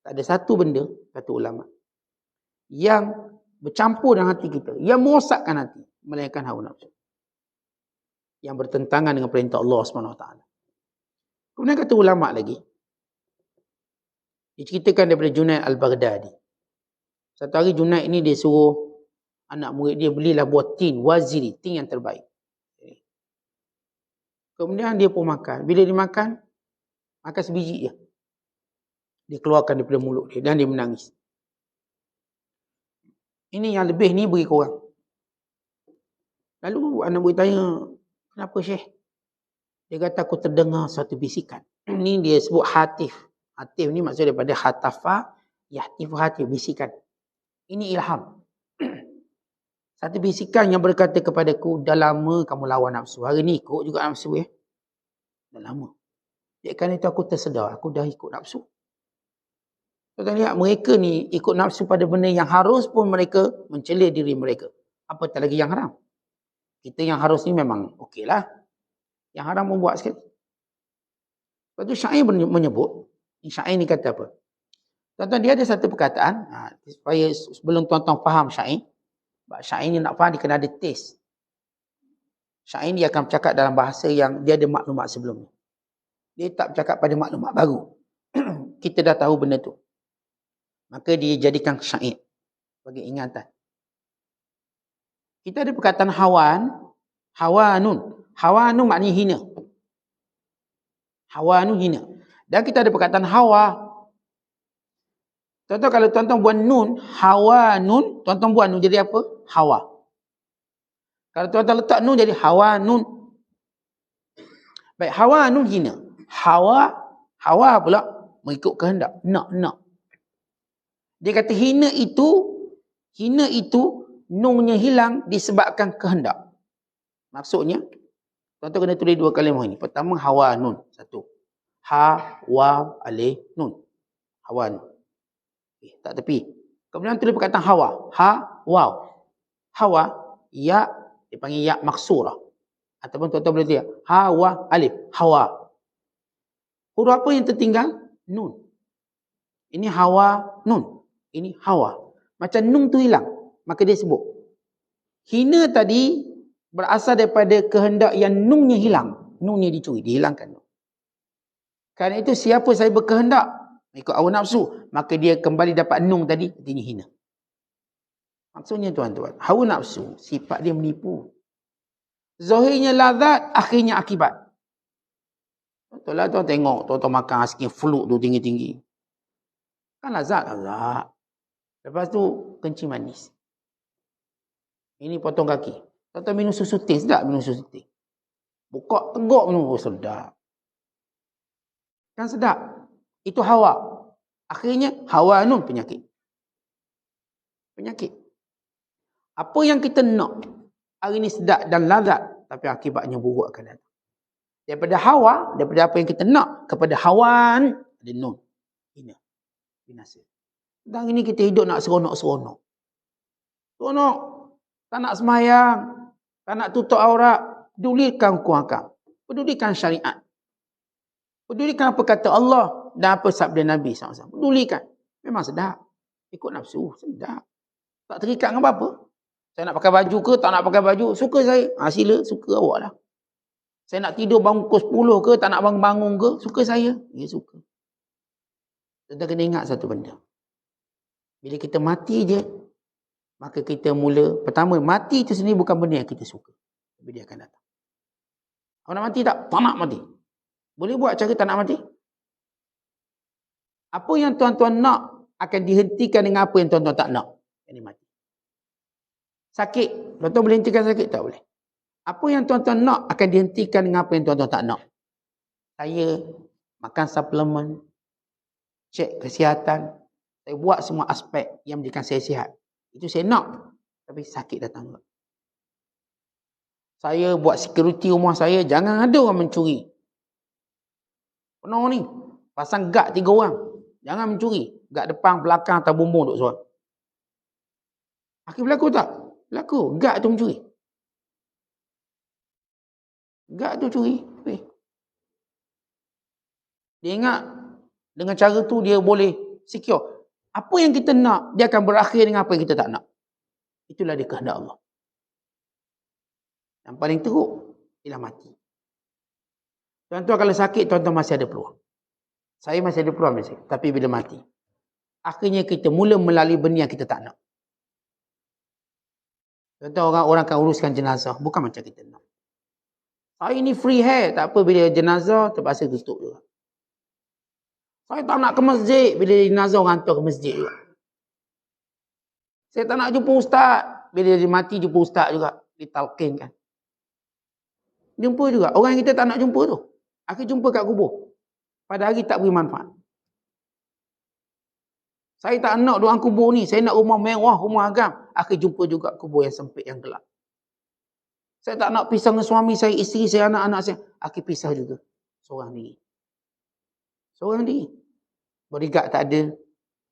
Tak ada satu benda, kata ulama, yang bercampur dengan hati kita, yang merosakkan hati, melainkan hawa nafsu. Yang bertentangan dengan perintah Allah SWT. Kemudian kata ulama lagi, diceritakan daripada Junaid Al-Baghdadi. Satu hari Junaid ini dia suruh anak murid dia belilah buah tin, waziri, tin yang terbaik. Kemudian dia pun makan. Bila dia makan sebiji je. Dia keluarkan daripada mulut dia dan dia menangis. Ini yang lebih ni beri korang. Lalu anak murid tanya, kenapa Syekh? Dia kata, aku terdengar satu bisikan. Ini dia sebut hatif. Hatif ni maksud daripada hatafa, yahtif hatif, bisikan. Ini ilham. Satu bisikan yang berkata kepadaku, dah lama kamu lawan nafsu. Hari ni ikut juga nafsu ya. Dah lama. Jadi kerana itu aku tersedar, aku dah ikut nafsu. Kita lihat mereka ni ikut nafsu pada benda yang harus pun mereka mencela diri mereka. Apatah lagi yang haram. Kita yang harus ni memang okey lah. Yang haram pun buat sekali. Lepas tu syair menyebut, syair ni kata apa? Tuan-tuan, dia ada satu perkataan, supaya sebelum tuan-tuan faham syair, syair ni nak faham dia kena ada taste. Syair ni akan bercakap dalam bahasa yang dia ada maklumat sebelumnya. Dia tak bercakap pada maklumat baru. Kita dah tahu benda tu. Maka dia jadikan syair bagi ingatan. Kita ada perkataan hawanun. Hawanun maknanya hina. Hawanun hina. Dan kita ada perkataan hawa. Tuan-tuan, kalau tuan-tuan buat nun, hawanun, tuan-tuan buat nun jadi apa? Hawa. Kalau tuan-tuan letak nun jadi hawanun. Baik, hawanun hina. Hawa pula mengikut kehendak. Nak. Dia kata hina itu nunnya hilang disebabkan kehendak. Maksudnya, tuan-tuan kena tulis dua kalimah ini. Pertama, hawanun. Satu. Ha, wa, alif, nun. Hawanun. Tak tepi. Kemudian tulis perkataan hawa. Ha, waw. Hawa, ya, dipanggil ya maksurah. Ataupun tuan-tuan boleh lihat. Ha, wa, alif. Hawa. Huruf apa yang tertinggal? Nun. Ini hawa, nun. Ini hawa. Macam nun tu hilang. Maka dia sebut. Hina tadi berasal daripada kehendak yang nunnya hilang. Nunnya dicuri. Dihilangkan. Kerana itu siapa saya berkehendak ikut hawa nafsu, maka dia kembali dapat nun tadi, ini hina. Maksudnya tuan-tuan, hawa nafsu sifat dia menipu. Zahirnya lazat, akhirnya akibat. Betul lah tuan tengok, tuan-tuan makan asking fluk tu tinggi-tinggi. Kan lazat. Lepas tu kencing manis. Ini potong kaki. Tuan-tuan minum susu teh, sedap minum susu teh. Buka tegak tu, sedap. Kan sedap. Itu hawa. Akhirnya hawa nun penyakit. Penyakit. Apa yang kita nak hari ni sedap dan lazat, tapi akibatnya buruk akan datang. Daripada hawa, daripada apa yang kita nak kepada hawan, ada nun. Ini binasa. Dan ini kita hidup nak seronok-seronok. Seronok. Tak nak semayang, tak nak tutup aurat, pedulikan hukum hakam. Pedulikan syariat. Pedulikan apa kata Allah dan apa sabda Nabi SAW. Pedulikan. Memang sedap. Ikut nafsu, sedap. Tak terikat dengan apa-apa. Saya nak pakai baju ke, tak nak pakai baju, suka saya. Sila, suka awak lah. Saya nak tidur bangun pukul 10 ke, tak nak bangun-bangun ke, suka saya. Ya, suka. Kita kena ingat satu benda. Bila kita mati je, maka kita mula, pertama, mati itu sendiri bukan benda yang kita suka. Tapi dia akan datang. Awak nak mati tak? Tak nak mati. Boleh buat cara tak nak mati? Apa yang tuan-tuan nak akan dihentikan dengan apa yang tuan-tuan tak nak. Ini mati. Sakit. Tuan-tuan boleh hentikan sakit? Tak boleh. Apa yang tuan-tuan nak akan dihentikan dengan apa yang tuan-tuan tak nak. Saya makan suplemen, cek kesihatan, saya buat semua aspek yang menjadikan saya sihat. Itu saya nak. Tapi sakit datang juga. Saya buat security rumah saya, jangan ada orang mencuri. Penuh ni. Pasang guard 3 orang. Jangan mencuri. Guard depan, belakang, atau bumbung duk seorang. Akhir berlaku tak? Berlaku. Guard tu mencuri. Guard tu curi. Dia ingat dengan cara tu dia boleh secure. Apa yang kita nak, dia akan berakhir dengan apa yang kita tak nak. Itulah dia kehendak Allah. Yang paling teruk, ialah mati. Tuan-tuan kalau sakit, tuan-tuan masih ada peluang. Saya masih ada peluang masih. Tapi bila mati, akhirnya kita mula melalui benda yang kita tak nak. Tuan-tuan orang akan uruskan jenazah. Bukan macam kita nak. Saya ni free hair. Tak apa bila jenazah, terpaksa tutup juga. Saya tak nak ke masjid. Bila jenazah orang hantar ke masjid juga. Saya tak nak jumpa ustaz. Bila dia mati, jumpa ustaz juga. Ditalkinkan. Jumpa juga. Orang yang kita tak nak jumpa tu. Akhir jumpa kat kubur. Pada hari tak beri manfaat. Saya tak nak doang kubur ni. Saya nak rumah mewah, rumah agam. Akhir jumpa juga kubur yang sempit, yang gelap. Saya tak nak pisah dengan suami saya, isteri saya, anak-anak saya. Akhir pisah juga. Seorang diri. Seorang diri. Bodyguard tak ada.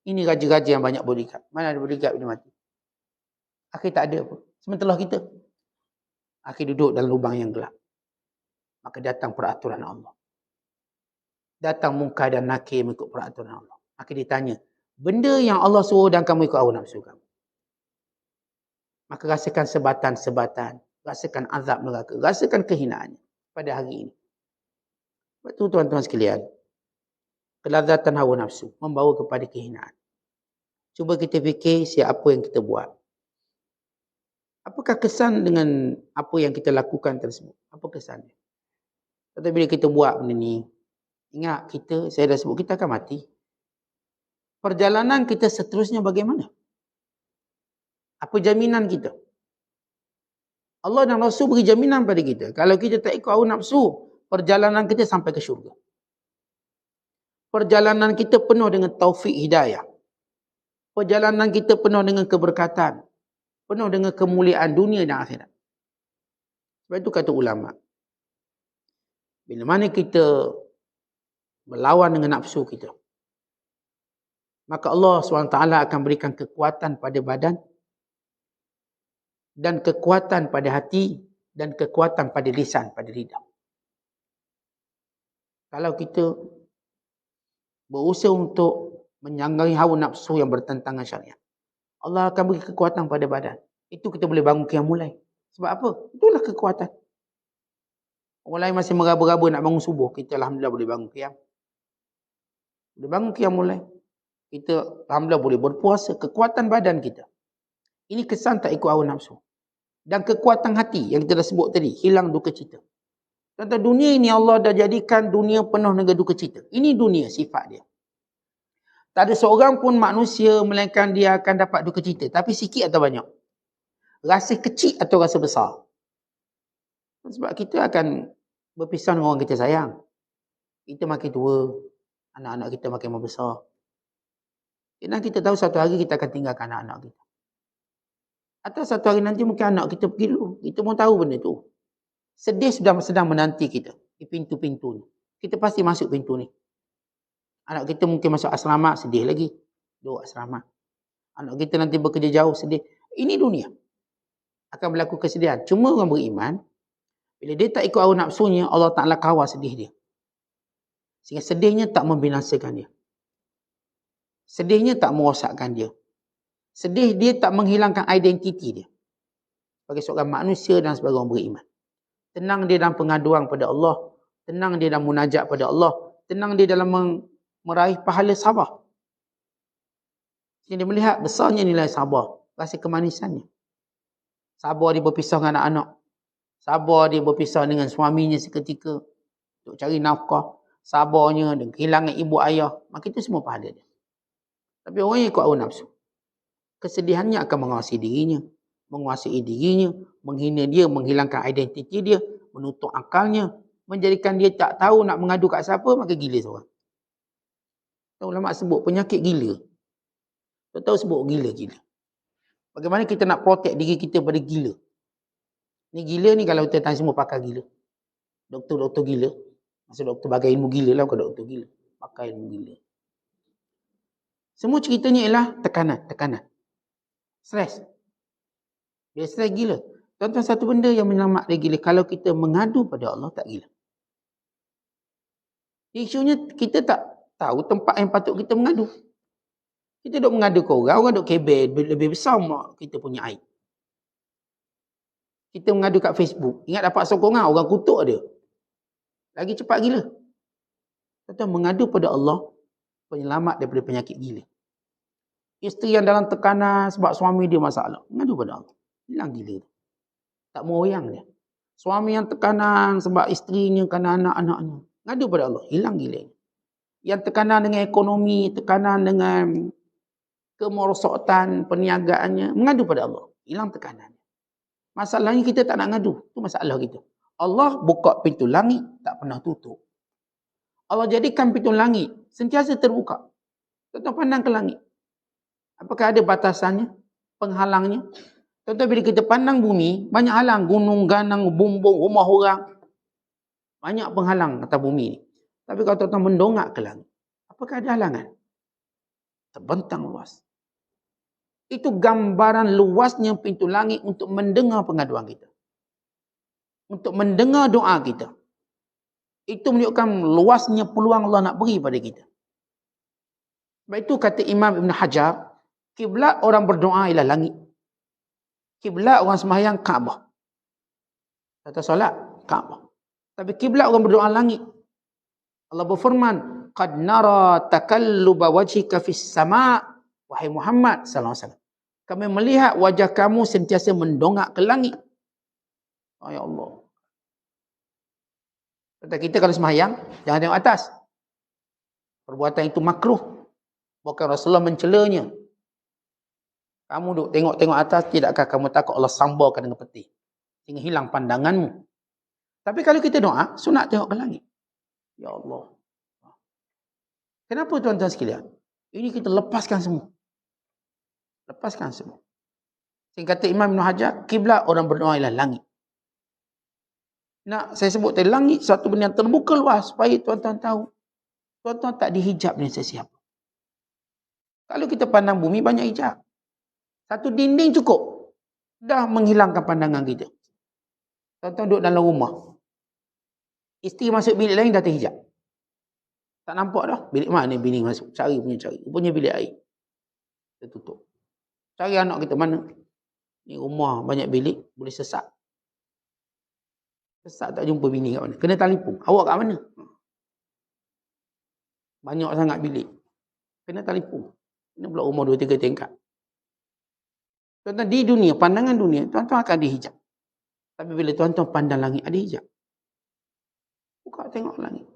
Ini raja-raja yang banyak bodyguard. Mana ada bodyguard bila mati? Akhir tak ada apa. Sementara kita. Akhir duduk dalam lubang yang gelap. Maka datang peraturan Allah. Datang Munkar dan Nakir mengikut peraturan Allah. Maka ditanya, benda yang Allah suruh dan kamu ikut hawa nafsu kamu. Maka rasakan sebatan-sebatan. Rasakan azab neraka. Rasakan kehinaannya pada hari ini. Sebab itu tuan-tuan sekalian, kelazatan hawa nafsu membawa kepada kehinaan. Cuba kita fikir siapa yang kita buat. Apakah kesan dengan apa yang kita lakukan tersebut? Apa kesannya? Tetapi bila kita buat benda ni, ingat kita, saya dah sebut, kita akan mati. Perjalanan kita seterusnya bagaimana? Apa jaminan kita? Allah dan Rasul beri jaminan pada kita. Kalau kita tak ikut hawa nafsu, perjalanan kita sampai ke syurga. Perjalanan kita penuh dengan taufik hidayah. Perjalanan kita penuh dengan keberkatan. Penuh dengan kemuliaan dunia dan akhirat. Sebab itu kata ulama. Bila mana kita melawan dengan nafsu kita, maka Allah SWT akan berikan kekuatan pada badan, dan kekuatan pada hati, dan kekuatan pada lisan, pada lidah. Kalau kita berusaha untuk menyanggai hawa nafsu yang bertentangan syariat, Allah akan beri kekuatan pada badan. Itu kita boleh bangun qiyamul lail. Sebab apa? Itulah kekuatan. Orang lain masih meraba-raba nak bangun subuh. Kita alhamdulillah boleh bangun qiyam. Boleh bangun qiyamul lail. Kita alhamdulillah boleh berpuasa. Kekuatan badan kita. Ini kesan tak ikut hawa nafsu. Dan kekuatan hati yang kita dah sebut tadi, hilang duka cita. Tentang dunia ini Allah dah jadikan dunia penuh dengan duka cita. Ini dunia sifat dia. Tak ada seorang pun manusia melainkan dia akan dapat duka cita. Tapi sikit atau banyak? Rasa kecil atau rasa besar? Sebab kita akan Berpisah dengan orang kita sayang. Kita makin tua, anak-anak kita makin membesar. Dan kita tahu satu hari kita akan tinggalkan anak-anak kita. Atau satu hari nanti mungkin anak kita pergi dulu. Kita pun tahu benda tu. Sedih sedang menanti kita di pintu-pintu ni. Kita pasti masuk pintu ni. Anak kita mungkin masuk asrama, sedih lagi. Duduk asrama. Anak kita nanti bekerja jauh, sedih. Ini dunia. Akan berlaku kesedihan. Cuma orang beriman, bila dia tak ikut hawa nafsunya, Allah Ta'ala kawal sedih dia. Sehingga sedihnya tak membinasakan dia. Sedihnya tak merosakkan dia. Sedih dia tak menghilangkan identiti dia. Sebagai seorang manusia dan sebagai orang beriman. Tenang dia dalam pengaduan pada Allah. Tenang dia dalam munajat pada Allah. Tenang dia dalam meraih pahala sabar. Dia melihat besarnya nilai sabar. Rasa kemanisannya. Sabar dia berpisah dengan anak-anak. Sabar dia berpisah dengan suaminya seketika. Untuk cari nafkah. Sabarnya dan kehilangan ibu ayah. Maka itu semua pahala dia. Tapi orang yang ikut hawa nafsu. Kesedihannya akan menguasai dirinya. Menguasai dirinya. Menghina dia. Menghilangkan identiti dia. Menutup akalnya. Menjadikan dia tak tahu nak mengadu kat siapa. Maka gila seorang. Ulama sebut penyakit gila. Tahu sebut gila-gila. Bagaimana kita nak protect diri kita pada gila. Ni gila ni kalau kita tanya semua pakar gila. Doktor-doktor gila. Maksud doktor bagai ilmu gila lah. Bukan doktor gila. Pakai ilmu gila. Semua ceritanya ialah tekanan. Stres. Dia stres gila. Tuan-tuan, satu benda yang menyelamat dia gila. Kalau kita mengadu pada Allah, tak gila. Isunya kita tak tahu tempat yang patut kita mengadu. Kita duk mengadu ke orang duk kebel lebih besar mak kita punya aib. Kita mengadu kat Facebook. Ingat dapat sokongan, orang kutuk dia. Lagi cepat gila. Tuan-tuan, mengadu pada Allah, penyelamat daripada penyakit gila. Isteri yang dalam tekanan sebab suami dia masalah. Mengadu pada Allah. Hilang gila. Tak meroyang dia. Suami yang tekanan sebab isterinya, kerana anak-anaknya. Mengadu pada Allah. Hilang gila. Yang tekanan dengan ekonomi, tekanan dengan kemerosotan, perniagaannya. Mengadu pada Allah. Hilang tekanan. Masalahnya kita tak nak ngadu. Itu masalah kita. Allah buka pintu langit, tak pernah tutup. Allah jadikan pintu langit sentiasa terbuka. Tuan-tuan pandang ke langit. Apakah ada batasannya? Penghalangnya? Tuan-tuan, bila kita pandang bumi, banyak halang. Gunung, ganang, bumbung, rumah orang. Banyak penghalang atas bumi ni. Tapi kalau tuan-tuan mendongak ke langit, apakah ada halangan? Terbentang luas. Itu gambaran luasnya pintu langit untuk mendengar pengaduan kita. Untuk mendengar doa kita. Itu menunjukkan luasnya peluang Allah nak beri pada kita. Sebab itu kata Imam Ibn Hajar, kiblat orang berdoa ialah langit. Kiblat orang sembahyang Kaabah. Kata solat Kaabah. Tapi kiblat orang berdoa langit. Allah berfirman, qad nara takalluba wajhika fis sama' wahai Muhammad sallallahu alaihi wasallam. Kami melihat wajah kamu sentiasa mendongak ke langit. Oh ya Allah. Kata kita kalau sembahyang jangan tengok atas. Perbuatan itu makruh. Bukan Rasulullah mencelanya. Kamu duk tengok-tengok atas, tidakkah kamu takut Allah sambarkan dengan peti sehingga hilang pandanganmu. Tapi kalau kita doa, sunat tengok ke langit. Ya Allah. Kenapa tuan-tuan sekalian? Ini kita lepaskan semua. Lepaskan semua. Sehingga kata Imam Ibn Hajar, kiblat orang berdoa ialah langit. Nak saya sebut tadi, langit satu benda yang terbuka luas supaya tuan-tuan tahu. Tuan-tuan tak dihijab dengan sesiapa. Kalau kita pandang bumi, banyak hijab. Satu dinding cukup. Dah menghilangkan pandangan kita. Tuan-tuan duduk dalam rumah. Isteri masuk bilik lain dah terhijab. Tak nampak dah. Bilik mana bini masuk. Cari. Punya bilik air. Kita tutup. Cari anak kita mana. Ni rumah banyak bilik. Boleh sesak. Sesak tak jumpa bini kat mana. Kena telefon. Awak kat mana? Banyak sangat bilik. Kena telefon. Kena pula rumah 2-3 tingkat. Tuan-tuan, di dunia, pandangan dunia, tuan-tuan akan dihijab. Tapi bila tuan-tuan pandang langit, ada hijab. Buka tengok langit.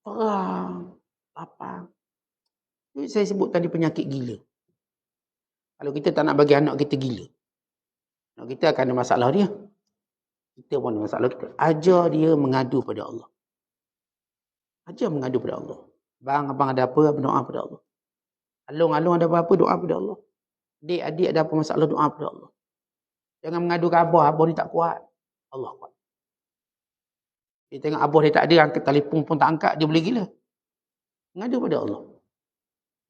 Terang. Lapang. Jadi saya sebut tadi penyakit gila. Kalau kita tak nak bagi anak kita gila, anak kita akan ada masalah dia. Kita pun ada masalah kita. Ajar dia mengadu pada Allah. Ajar mengadu pada Allah. Bang, abang ada apa, berdoa pada Allah. Alung ada apa-apa, doa pada Allah. Adik ada apa masalah, doa pada Allah. Jangan mengadu ke abah ni tak kuat. Allah kuat. Dia tengok abah dia tak ada, angkat telefon pun tak angkat, dia boleh gila. Mengadu pada Allah.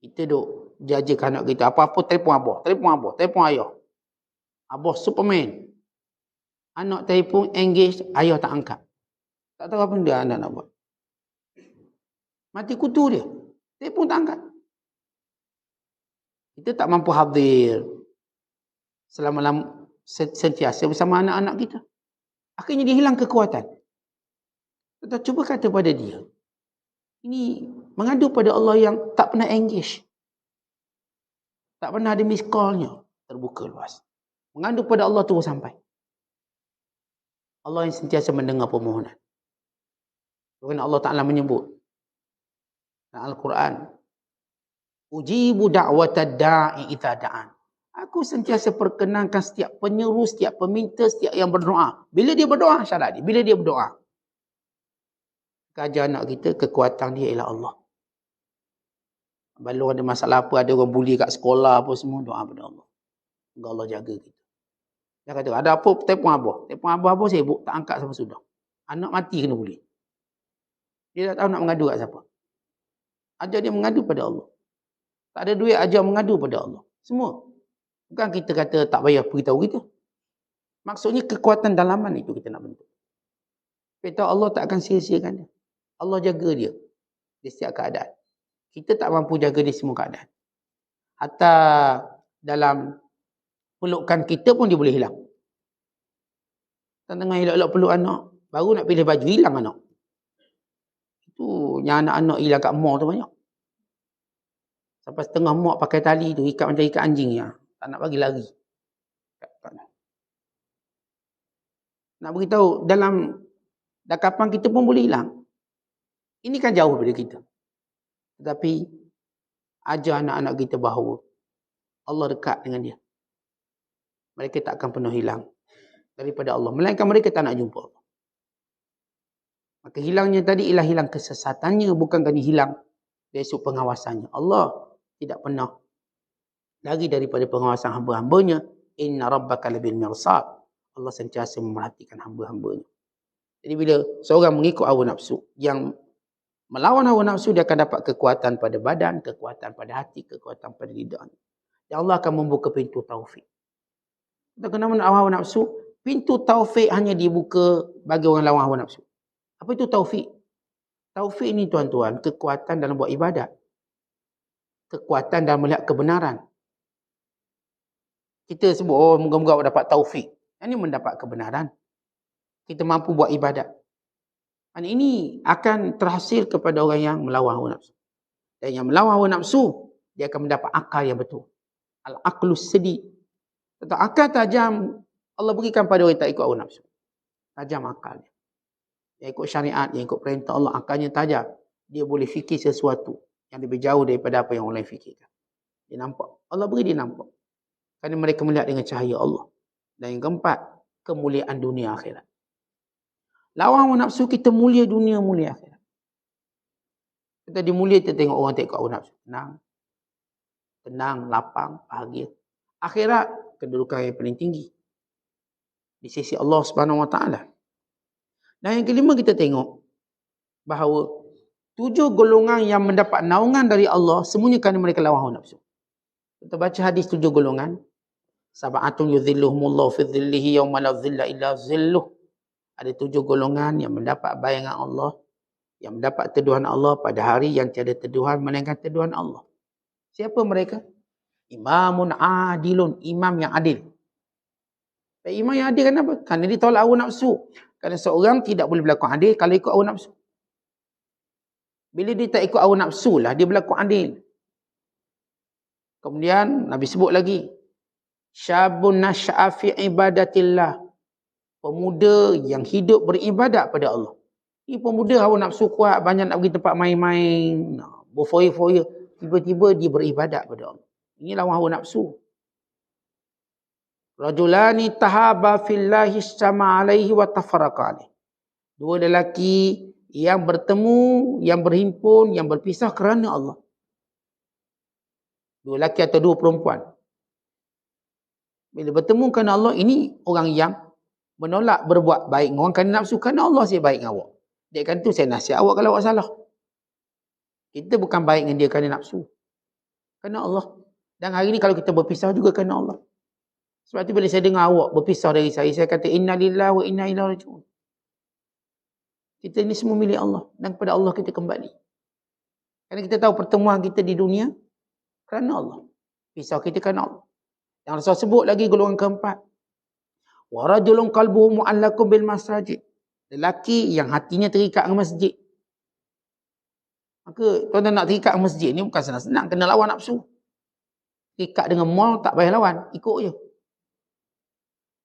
Kita duk jajakan anak kita, apa-apa telefon abah, telefon ayah. Abah Superman. Anak telefon engage, ayah tak angkat. Tak tahu apa dia anak nak buat. Mati kutu dia. Telefon tak angkat. Kita tak mampu hadir selama-lamanya sentiasa bersama anak-anak kita. Akhirnya dia hilang kekuatan. Kita cuba kata pada dia. Ini mengadu pada Allah yang tak pernah engage. Tak pernah ada miss call-nya. Terbuka luas. Mengadu pada Allah terus sampai. Allah yang sentiasa mendengar permohonan. Kerana Allah Ta'ala menyebut dalam Al-Quran, ujibu da'watad da'i idza da'an. Aku sentiasa perkenankan setiap penyeru, setiap peminta, setiap yang berdoa. Bila dia berdoa, syarat dia. Bila dia berdoa. Ajar anak kita, kekuatan dia ialah Allah. Kalau ada masalah apa, ada orang bully kat sekolah apa semua, doa pada Allah. Semoga Allah jaga kita. Dia kata, ada apa, telefon abah. Telefon abah sibuk, tak angkat sampai sudah. Anak mati kena bully. Dia tak tahu nak mengadu kat siapa. Ajar dia mengadu pada Allah. Tak ada duit, ajar mengadu pada Allah. Semua. Bukan kita kata tak payah beritahu kita. Maksudnya kekuatan dalaman itu kita nak bentuk. Kita Allah tak akan sia-siakan dia. Allah jaga dia di setiap keadaan. Kita tak mampu jaga di semua keadaan. Hatta dalam pelukan kita pun dia boleh hilang. Tengah elok-elok peluk anak, baru nak pilih baju, hilang anak. Itu yang anak-anak hilang kat mall tu banyak. Sampai setengah mak pakai tali tu, ikat macam ikat anjing ya. Tak nak bagi lari. Nak beritahu, dalam dakapan kita pun boleh hilang. Ini kan jauh daripada kita. Tetapi, ajar anak-anak kita bahawa Allah dekat dengan dia. Mereka tak akan pernah hilang daripada Allah. Melainkan mereka tak nak jumpa Allah. Maka hilangnya tadi ialah hilang kesesatannya, bukan kerana hilang dari sudut pengawasannya. Allah tidak pernah lari daripada pengawasan hamba-hambanya. Inna rabbaka labil mirsad. Allah sentiasa memerhatikan hamba-hambanya. Jadi bila seorang mengikut hawa nafsu, yang melawan hawa nafsu, dia akan dapat kekuatan pada badan, kekuatan pada hati, kekuatan pada lidahnya. Dan Allah akan membuka pintu taufik. Kita kena melawan hawa nafsu, pintu taufik hanya dibuka bagi orang lawan hawa nafsu. Apa itu taufik? Taufik ini tuan-tuan, kekuatan dalam buat ibadat. Kekuatan dalam melihat kebenaran. Kita sebut, oh moga-moga dapat taufik. Ini mendapat kebenaran. Kita mampu buat ibadat. Dan ini akan terhasil kepada orang yang melawan hawa nafsu. Dan yang melawan hawa nafsu, dia akan mendapat akal yang betul. Al-aqlus sedi. Tentang akal tajam, Allah berikan pada orang yang tak ikut hawa nafsu. Tajam akal dia. Yang ikut syariat, yang ikut perintah Allah, akalnya tajam. Dia boleh fikir sesuatu yang lebih jauh daripada apa yang orang lain fikirkan. Dia nampak. Allah beri dia nampak. Kerana mereka melihat dengan cahaya Allah. Dan yang keempat, kemuliaan dunia akhirat. Lawan hawa nafsu, kita mulia dunia, mulia akhirat. Kita dimulia, kita tengok orang tak ikut hawa nafsu. Tenang, lapang, bahagia. Akhirat, kedudukan yang paling tinggi di sisi Allah Subhanahu Wa Taala. Dan yang kelima, kita tengok bahawa 7 golongan yang mendapat naungan dari Allah, semuanya kerana mereka lawan hawa nafsu. Kita baca hadis 7 golongan. Sab'atun yudhilluhumullahu fi dhillihi yawma la dhilla illa dhilluh. Ada 7 golongan yang mendapat bayangan Allah, yang mendapat teduhan Allah pada hari yang tiada teduhan melainkan teduhan Allah. Siapa mereka? Imamun adilun, imam yang adil. Dan imam yang adil kenapa? Kerana dia tolak hawa nafsu. Kerana seorang tidak boleh berlaku adil kalau ikut hawa nafsu. Bila dia tak ikut hawa nafsu lah, dia berlaku adil. Kemudian Nabi sebut lagi, syabun nasya'a fi ibadatillah. Pemuda yang hidup beribadat pada Allah. Ini pemuda hawa nafsu kuat, banyak nak pergi tempat main-main, berfoya-foya. Tiba-tiba dia beribadat pada Allah. Ini lawan hawa nafsu. Rajulani tahaba fillahi sama alaihi wa tafarraqa alaihi. Dua lelaki yang bertemu, yang berhimpun, yang berpisah kerana Allah. Dua lelaki atau dua perempuan. Bila bertemu kerana Allah, ini orang yang menolak berbuat baik dengan orang kerana nafsu. Kerana Allah saya baik dengan awak. Dia kata tu saya nasihat awak kalau awak salah. Kita bukan baik dengan dia kerana nafsu. Kerana Allah. Dan hari ni kalau kita berpisah juga kerana Allah. Sebab tu bila saya dengar awak berpisah dari saya kata inna lillahi wa inna ilaihi raji'un. Kita ni semua milik Allah. Dan kepada Allah kita kembali. Kerana kita tahu pertemuan kita di dunia kerana Allah. Pisah kita kerana Allah. Yang Rasul sebut lagi golongan keempat. Wa rajulun qalbuhu mu'allaqun bil masajid. Lelaki yang hatinya terikat dengan masjid. Maka tuan-tuan nak terikat dengan masjid ni bukan senang-senang. Kena lawan nafsu. Terikat dengan mall tak payah lawan. Ikut je.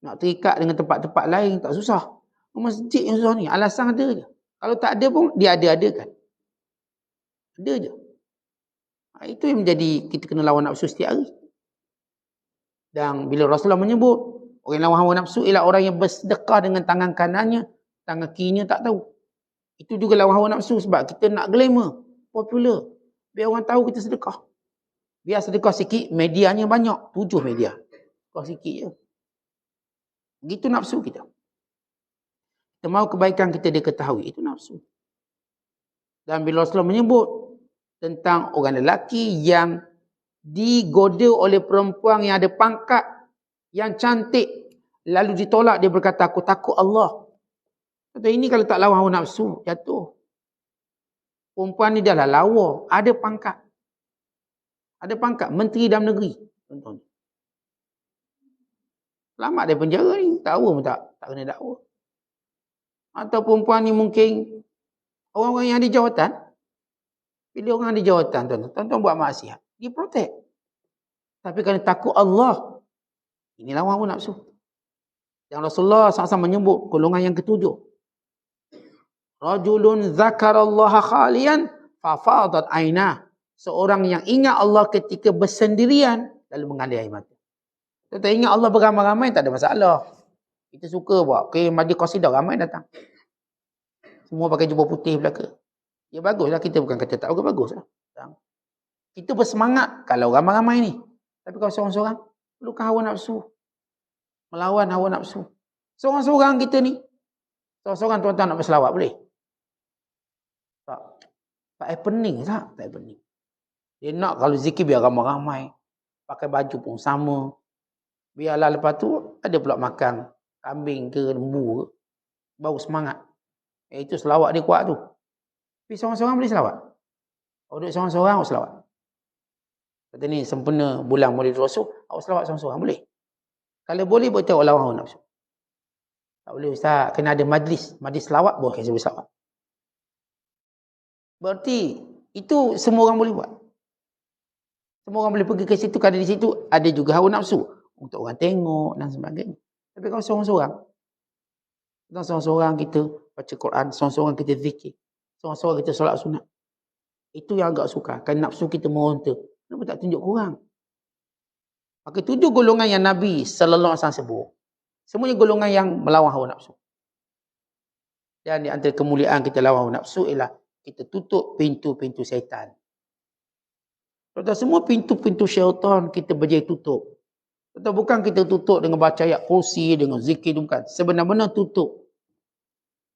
Nak terikat dengan tempat-tempat lain tak susah. Masjid yang susah ni. Alasan ada je. Kalau tak ada pun dia ada-adakan. Ada je. Itu yang menjadi kita kena lawan nafsu setiap hari. Dan bila Rasulullah menyebut orang yang lawan hawa nafsu ialah orang yang bersedekah dengan tangan kanannya, tangan kirinya tak tahu. Itu juga lawan hawa nafsu sebab kita nak glamour, popular. Biar orang tahu kita sedekah. Biar sedekah sikit, medianya banyak. 7 media. Sedekah sikit je. Begitu nafsu kita. Kita mahu kebaikan kita diketahui. Itu nafsu. Dan bila Rasulullah menyebut tentang orang lelaki yang digoda oleh perempuan yang ada pangkat, yang cantik, lalu ditolak, dia berkata, aku takut Allah. Kata ini kalau tak lawan hawa nafsu, jatuh. Perempuan ni dah lah lawa, ada pangkat. Ada pangkat, menteri dalam negeri. Contohnya. Selamat dari penjara ni, dakwa pun tak kena dakwa. Atau perempuan ni mungkin orang-orang yang ada jawatan. Bila orang ada jawatan, tuan-tuan buat maksiat, dia protect. Tapi kerana takut Allah, ini lawan hawa nafsu. Yang Rasulullah SAW menyebut golongan yang ketujuh. Rajulun zakarallaha khalian fafadat ainah. Seorang yang ingat Allah ketika bersendirian lalu mengalir air mata. Kita ingat Allah beramai-ramai tak ada masalah. Kita suka buat. Okay, majlis qasidah ramai datang. Semua pakai jubah putih belaka. Ya baguslah, kita bukan kata tak baguslah. Kita bersemangat kalau ramai-ramai ni. Tapi kalau seorang-seorang, perlukan hawa nafsu. Melawan hawa nafsu. Seorang-seorang kita ni. Seorang-seorang tuan-tuan nak berselawat boleh? Tak happening tak? Tak happening. Dia nak kalau zikir biar ramai-ramai. Pakai baju pun sama. Biarlah lepas tu ada pula makan kambing ke lembu ke. Baru semangat. Itu selawat dia kuat tu. Tapi seorang-seorang boleh selawat. Kalau duduk seorang-seorang awak selawat. Kata ni sempena bulan Maulid Rasul, awak selawat seorang-seorang boleh. Kalau boleh buat tahu lawan hawa nafsu. Tak boleh ustaz, kena ada majlis selawat boleh saya berselawat. Berarti itu semua orang boleh buat. Semua orang boleh pergi ke situ, kerana di situ ada juga hawa nafsu untuk orang tengok dan sebagainya. Tapi kalau seorang-seorang kita baca Quran, seorang-seorang kita zikir, seorang-seorang kita solat sunat. Itu yang agak suka. Kan nafsu kita meronta. Kenapa tak tunjuk kurang? Maka 7 golongan yang Nabi sallallahu alaihi wasallam sebut. Semuanya golongan yang melawan hawa nafsu. Dan di antara kemuliaan kita lawan hawa nafsu ialah kita tutup pintu-pintu syaitan. Kalau semua pintu-pintu syaitan kita berjaya tutup. Atau bukan kita tutup dengan baca ayat kursi, dengan zikir, bukan. Sebenar-benar tutup.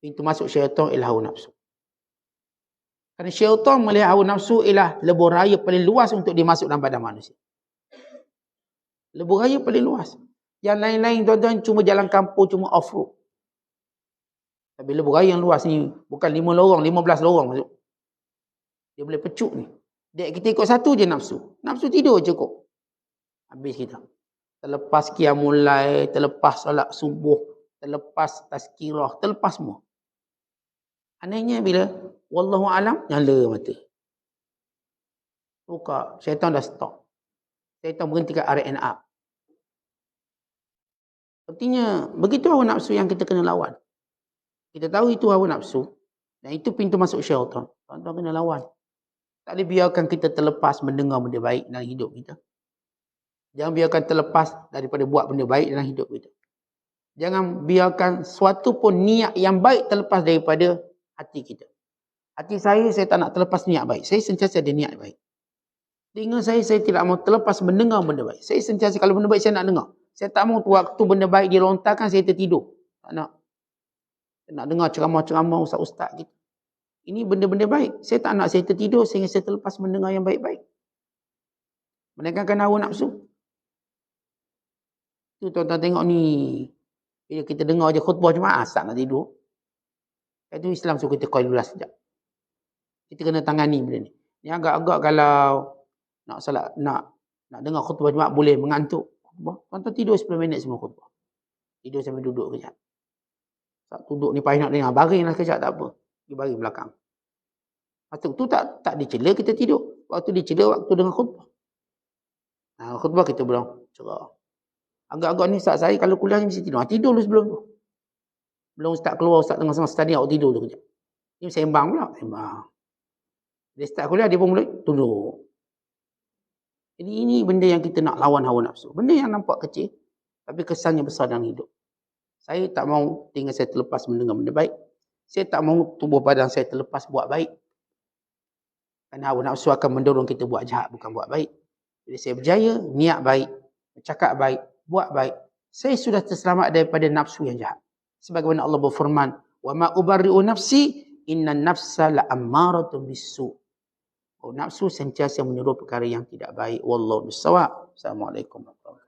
Pintu masuk syaitan ialah hawa nafsu. Kerana syaitan melihat hawa nafsu ialah lebuh raya paling luas untuk dia masuk dalam badan manusia. Lebuh raya paling luas. Yang lain-lain tuan-tuan cuma jalan kampung, cuma off-road. Tapi lebuh raya yang luas ni bukan 5 lorong, 15 lorong masuk. Dia boleh pecuk ni. Dek kita ikut satu je nafsu. Nafsu tidur cukup. Habis kita. Terlepas qiyamul lail, terlepas solat subuh, terlepas tazkirah, terlepas semua. Anehnya bila wallahu alam nyala mata. Buka, syaitan dah stop. Syaitan berhentikan RNA. Artinya begitu hawa nafsu yang kita kena lawan. Kita tahu itu hawa nafsu dan itu pintu masuk syaitan. Tuan-tuan kena lawan. Tak boleh biarkan kita terlepas mendengar benda baik dalam hidup kita. Jangan biarkan terlepas daripada buat benda baik dalam hidup kita. Jangan biarkan suatu pun niat yang baik terlepas daripada hati kita. Hati saya tak nak terlepas niat baik. Saya sentiasa ada niat baik. Telinga saya tidak mau terlepas mendengar benda baik. Saya sentiasa, kalau benda baik saya nak dengar. Saya tak mau waktu benda baik dilontarkan saya tertidur. Tak nak. Saya nak dengar ceramah-ceramah ustaz-ustaz kita. Ini benda-benda baik. Saya tak nak saya tertidur sehingga saya terlepas mendengar yang baik-baik. Menaikkan hawa nafsu. Tu tuan-tuan tengok ni. Bila kita dengar je khutbah Jumaat, asal nak tidur. Itu Islam suruh kita qailullah sekejap. Kita kena tangani benda ni. Ni agak-agak kalau nak dengar khutbah Jumaat boleh mengantuk. Tuan-tuan tidur 10 minit sebelum khutbah. Tidur sambil duduk kejap. Tak duduk ni payah nak dengar. Baringlah kejap, tak apa. Pergi baring belakang. Waktu tu tak dicela kita tidur. Waktu dicela waktu dengar khutbah. Khutbah kita belum cerah. Agak-agak ni ustaz saya kalau kuliah ni mesti tidur. Tidur dulu sebelum tu. Belum ustaz keluar, ustaz tengah sama study, awak tidur dulu kejap. Ni sembang pula. Sembang. Dia start kuliah, dia pun mula tunduk. Jadi ini benda yang kita nak lawan hawa nafsu. Benda yang nampak kecil, tapi kesannya besar dalam hidup. Saya tak mahu tinggal saya terlepas mendengar benda baik. Saya tak mahu tubuh badan saya terlepas buat baik. Kerana hawa nafsu akan mendorong kita buat jahat, bukan buat baik. Bila saya berjaya, niat baik, bercakap baik, buat baik, saya sudah terselamat daripada nafsu yang jahat. Sebagaimana Allah berfirman, "Wa ma ubarri'u nafsi, innan nafsa la'ammaratun bis-su'." Nafsu sentiasa menyuruh perkara yang tidak baik. Wallahu bissawab. Assalamualaikum warahmatullahi wabarakatuh.